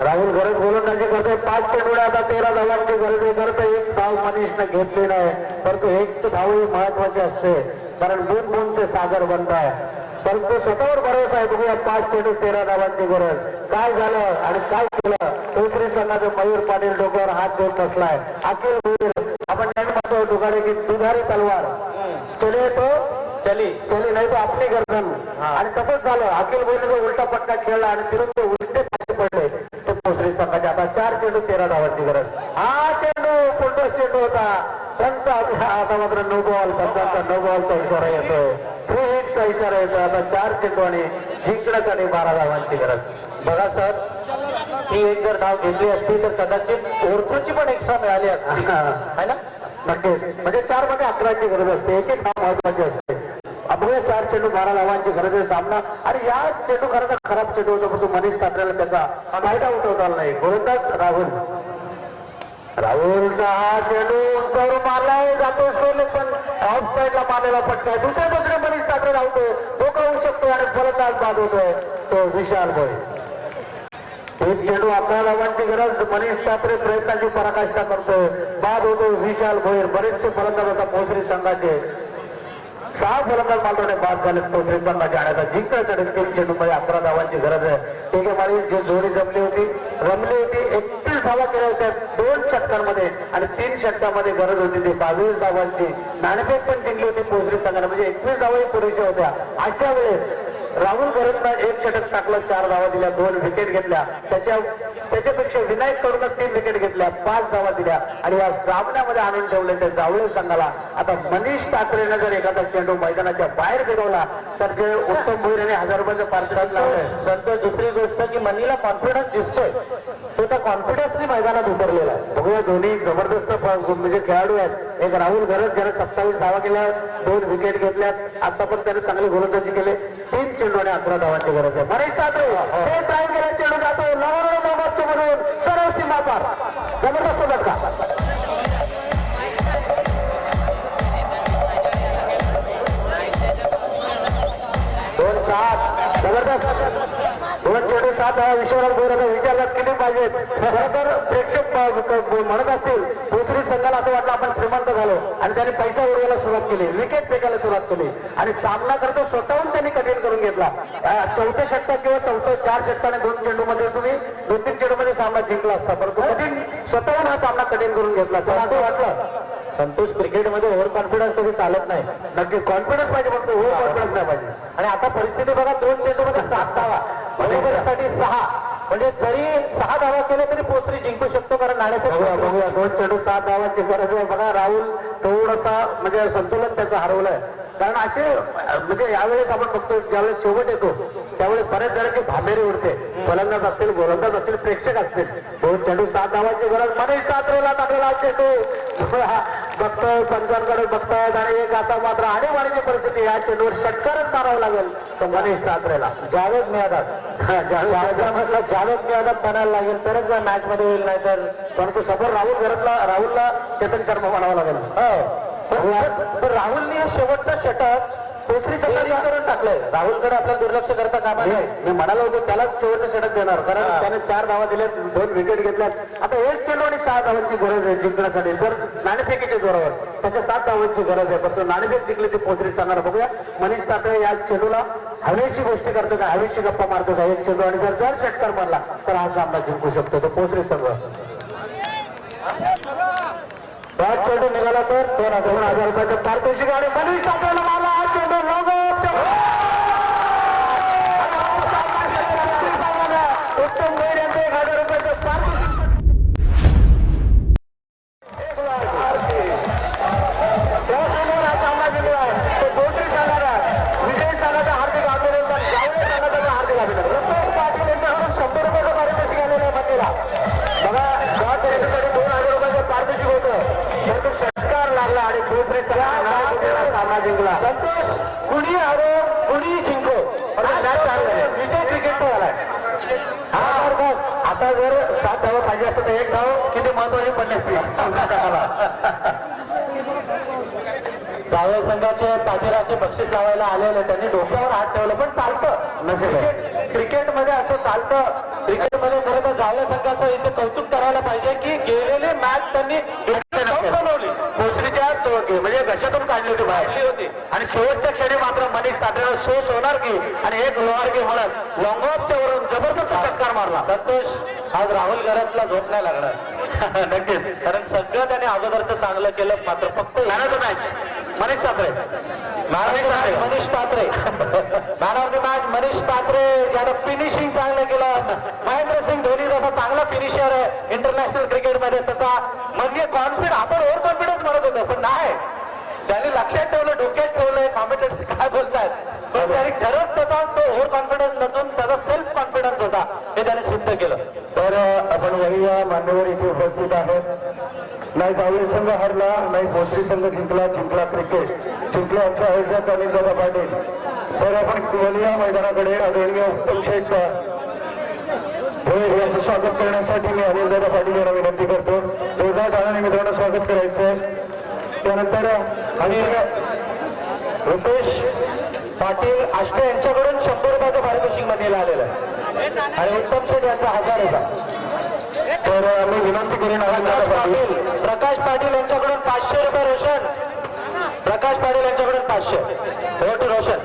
राहुल गरज गोलंदाजी करतोय. 5 चेंडूला आता 13 धावांची गरज आहे. करत एक धाव मनीषने घेतली नाही, परंतु एक धाव ही महत्वाची असते कारण 2-2चे सागर बनत आहे. परंतु स्वतःवर भरोसा आहे. बघूया 5 चेंडू 13 धावांची गरज. काय झालं आणि काय केलं. पोसरी संघाचं मयूर पाटील डोक्यावर हात घेऊन बसलाय. अखिल भोईर आपण नेहमी म्हणतो तो दुगाड़े की दुधारी तलवार चले तो चली नाही तो आपली गर्दन आणि तसंच झालं. अखिल बैल उलटा पटका खेळला आणि तिरून ते उलटे खाली पडले. ते पोसरी संघाचे आता 4 चेंडू 13 धावांची गरज. हा चेंडू फुलटोस चेंडू होता. त्यांचा आता मात्र नो बॉल, पंचांचा नो बॉलचा इशारा येतोय, फ्री हिटचा इशारा येतोय. आता 4 चेंडू आणि जिंकण्यासाठी 12 धावांची गरज. बघा सर, ही एक जर धाव घेतली असती तर कदाचित ओरखूची पण एक्स्ट्रा मिळाली असती है ना. नक्कीच, म्हणजे 4 मध्ये 11ची गरज असते. एक एक धाव महत्वाची असते. अभय 4 चेंडू 12 धावांची गरज आहे सामना. आणि या चेंडू खरंच खराब चेंडू होता, पण तो मनीष कात्रेला त्याचा फायदा उठवता आला नाही. गोलंदाज राहुलचा हा चेंडू उंचावरून मारलाय, जातो स्कोरले, पण ऑफ साईडला मारलेला फटका. दुसऱ्या दुसरे मनीष कात्रे धावतोय, धोका होऊ शकतो आणि फलंदाज बाद होतोय तो विशाल भोई. एक चेंडू 11 धावांची गरज. मनीष कात्रे प्रयत्नाची पराकाष्ठा करतोय, बाद होतो विशाल भोईर. बरेचसे फलंदाज आता पोसरी संघाचे 6 फलंदाज मात्र बाद झाले पोसरी संघाच्या. आणि आता जिंकण्यासाठी 3 चेंडूमध्ये 11 धावांची गरज आहे. ठीक आहे, मारी जी जोडी रमली होती 31 धावा केल्या होत्या 2 षटकांमध्ये आणि 3 षटकामध्ये गरज होती ती 22 धावांची. नाणेफेक पण जिंकली होती पोसरी संघाने, म्हणजे 21 धावाही पुरेशा होत्या. अशा वेळेस राहुल गरजनं 1 षटक टाकलं, 4 धावा दिल्या, 2 विकेट घेतल्या. त्याच्यापेक्षा विनायक कडून 3 विकेट घेतल्या, 5 धावा दिल्या आणि या सामन्यामध्ये आणून ठेवले त्या जावळे संघाला. आता मनीष कात्रेनं जर एखादा चेंडू मैदानाच्या बाहेर फिरवला तर जे उत्तम भोईर यांनी 1000 रुपयाचं पार्सल लावलंय. संतोष, दुसरी गोष्ट की मनीला कॉन्फिडन्स दिसतोय, तो त्या कॉन्फिडन्सनी मैदानात उतरलेला आहे. बघूया, दोन्ही जबरदस्त म्हणजे खेळाडू आहेत. एक राहुल गरज ज्याने 27 धावा केल्या, 2 विकेट घेतल्यात, आता पण त्याने चांगली गोलंदाजी केली. 3 चेंडू आणि 11 धावांची गरज आहे. मनीष कात्रे हे ट्राय केला, चेंडू जातो मधून सरळ सीमा पार. जबरदस्त धक्का. 2-7 जबरदस्त. 2 चेंडू 7 धावा. विश्वनाथ भोईर विचारल्यात किती पाहिजेत. खरं तर प्रेक्षक म्हणत असतील पोसरी संघाला असं वाटलं आपण श्रीमंत झालो आणि त्यांनी पैसा उडवायला सुरुवात केली, विकेट फेकायला सुरुवात केली आणि सामना करतो स्वतःहून त्यांनी कठीण करून घेतला. 4थ्या षटकात किंवा 4 षटकाने 2 चेंडूमध्ये तुम्ही 2-3 चेंडूमध्ये सामना जिंकला असता, परंतु कठीण स्वतःहून हा सामना कठीण करून घेतला. असं वाटलं संतोष, क्रिकेटमध्ये ओव्हर कॉन्फिडन्स कधी चालत नाही. नक्की कॉन्फिडन्स पाहिजे, फक्त ओव्हर कॉन्फिडन्स नाही पाहिजे. आणि आता परिस्थिती बघा, 2 चेंडूमध्ये 7 धावा, बरोबरीसाठी 6, म्हणजे जरी 6 धावा केल्या तरी पोसरी जिंकू शकतो. कारण नाण्याचे बघूया 2 चेंडू 7 धावांची गरज आहे. बघा, राहुल थोडासा म्हणजे संतुलन त्याचं हरवलंय. कारण असे म्हणजे यावेळेस आपण बघतो ज्यावेळेस शेवट येतो त्यावेळेस बऱ्याच जणांची भामेरी उडते. फलंदाज असतील, गोलंदाज असतील, प्रेक्षक असतील. 2 चेंडू 7 धावांची गरज. मनीष कात्रेला टाकलेला चेंडू बघतोय, पंचांकडे बघतायत आणि एक आता मात्र आणीबाणीची परिस्थिती. या चेंडूवर षटकारच मारावं लागेल तर मनीष कात्रेला. जावेद मियादाद जावेद मियादाद म्हणायला लागेल तरच मॅच मध्ये होईल, नाही तर परंतु समोर राहुलला चेतन शर्मा म्हणावं लागेल. तर राहुलने शेवटचा षटक पोसरी संघाने करून टाकलंय. राहुलकडे आपल्याला दुर्लक्ष करता कामा नये. मी म्हणालो होतो त्यालाच शेवटचं षटक देणार, कारण त्याने 4 धावा दिल्यात, 2 विकेट घेतल्यात. आता 1 चेंडू आणि 6 धावांची गरज आहे जिंकण्यासाठी. जर नाणेफेकीच्या जोरावर त्याच्या 7 धावांची गरज आहे, परंतु नाणेफेक जिंकली ती पोसरी संघाला. बघूया मनीष कात्रे या चेंडूला हवेची गोष्टी करतो का, हवेची गप्पा मारतो का. 1 चेंडू आणि जर षटकार मारला तर हा सामना जिंकू शकतो तो पोसरी संघ. 5 चेंडू निघाला तर 2,000 रुपयाचं पारितोषिक आणि मनीष कात्रेला मारला हा चेंडू. उत्तम भोईर यांचं 1,000 रुपयाचं पारितोषिक. हा सामना जिंकला आहे तो पोसरी संघाला. विजय संघाचा हार्दिक अभिनंदन, जावळे संघाचं हार्दिक अभिनंदन. रुपेश पाटील यांच्याकडून 100 रुपयाचं पारितोषिक आलेलं आहे मंदिरा. बघा, 2,000 रुपयाचं पारितोषिक होतं, परंतु षटकार लागला आणि पोसरी संघाला सामना जिंकला. संतोष, कुणी हरो कुणी जिंको, विजय क्रिकेट झालाय. हा आता जर 7 धावा पाहिजे असतं तर 1 धाव किती महत्वाची पडली असती. जावळे संघाचे पाठीराखे बक्षीस लावायला आलेले त्यांनी डोक्यावर हात ठेवलं, पण चालतं नसेल. क्रिकेटमध्ये असं चालतं. क्रिकेटमध्ये खरं तर जावळे संघाचं इथे कौतुक करायला पाहिजे की गेलेली मॅच त्यांनी बनवली, पोसरीच्या म्हणजे घशातून काढली होती, बाहेरली होती आणि शेवटच्या क्षणी मात्र मनीष कात्रेला शोष होणार की आणि एक लोहार की म्हणत लॉंग ऑफच्या वरून जबरदस्त षटकार मारला. संतोष, आज राहुल गरजला झोप नाही लागणार. नक्कीच, कारण सगळं त्याने अगोदरचं चांगलं केलं, मात्र फक्त man of the match Manish Tatre. Manish Tatre man of the match Manish Tatre, ज्यानं फिनिशिंग चांगलं केलं. महेंद्रसिंग धोनी जसा चांगला फिनिशर आहे इंटरनॅशनल क्रिकेटमध्ये, तसा म्हणजे कॉन्फिडन्स, आपण ओव्हर कॉन्फिडन्स म्हणत होतो, पण नाही, त्यांनी लक्षात ठेवलं, डोक्यात ठेवलंय कॉम्पिटन्स काय बोलतायत, पण त्यांनी खरंच त्याचा तो ओव्हर कॉन्फिडन्स नसून त्याचा सेल्फ कॉन्फिडन्स होता, हे त्याने सिद्ध केलं. तर आपण वही या मान्यवर इथे उपस्थित आहेत. नाही जावळी संघ हरला, नाही भोसरी संघ जिंकला क्रिकेट जिंकला आमच्या आयोजक अनिल दादा पाटील. तर आपण वलिया मैदानाकडे आदरणीय उत्तम शेठ भोयर यांचं स्वागत करण्यासाठी मी अनिल दादा पाटील यांना विनंती करतो. जोरदार टाळ्याने मित्रांनो स्वागत करायचं. त्यानंतर आणि रुपेश पाटील आष्टे यांच्याकडून 100 रुपयाचं पारितोषिक मध्ये आलेलं आहे आणि उत्तम शेठ यांचा 1000 होता. तर मी विनंती करेन प्रकाश पाटील यांच्याकडून 500 रुपये रोशन. प्रकाश पाटील यांच्याकडून 500. हो टू रोशन.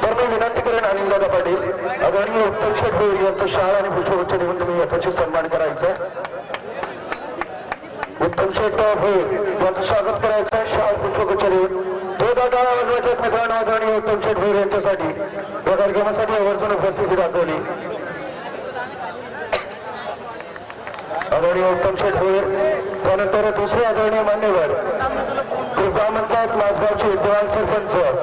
तर मी विनंती करेन अनिलदादा पाटील आदरणीय उत्तम शेठ भोयर यांचं शाल आणि पुष्पगुच्छ देऊन तुम्ही यथोचित सन्मान करायचा. उत्तम शेठ भोयर यांचं स्वागत करायचं आहे शाल पुष्पगुच्छ देऊन. तो दादा वाजवायचे मित्रांनो आदरणीय उत्तम शेठ भोयर यांच्यासाठी या कार्यक्रमासाठी आवर्जून उपस्थिती दाखवली. आदरणीय उत्तम शेठ भोयर. त्यानंतर दुसरे आदरणीय मान्यवर कृपा पंचायत माझगावचे विद्यमान सरपंच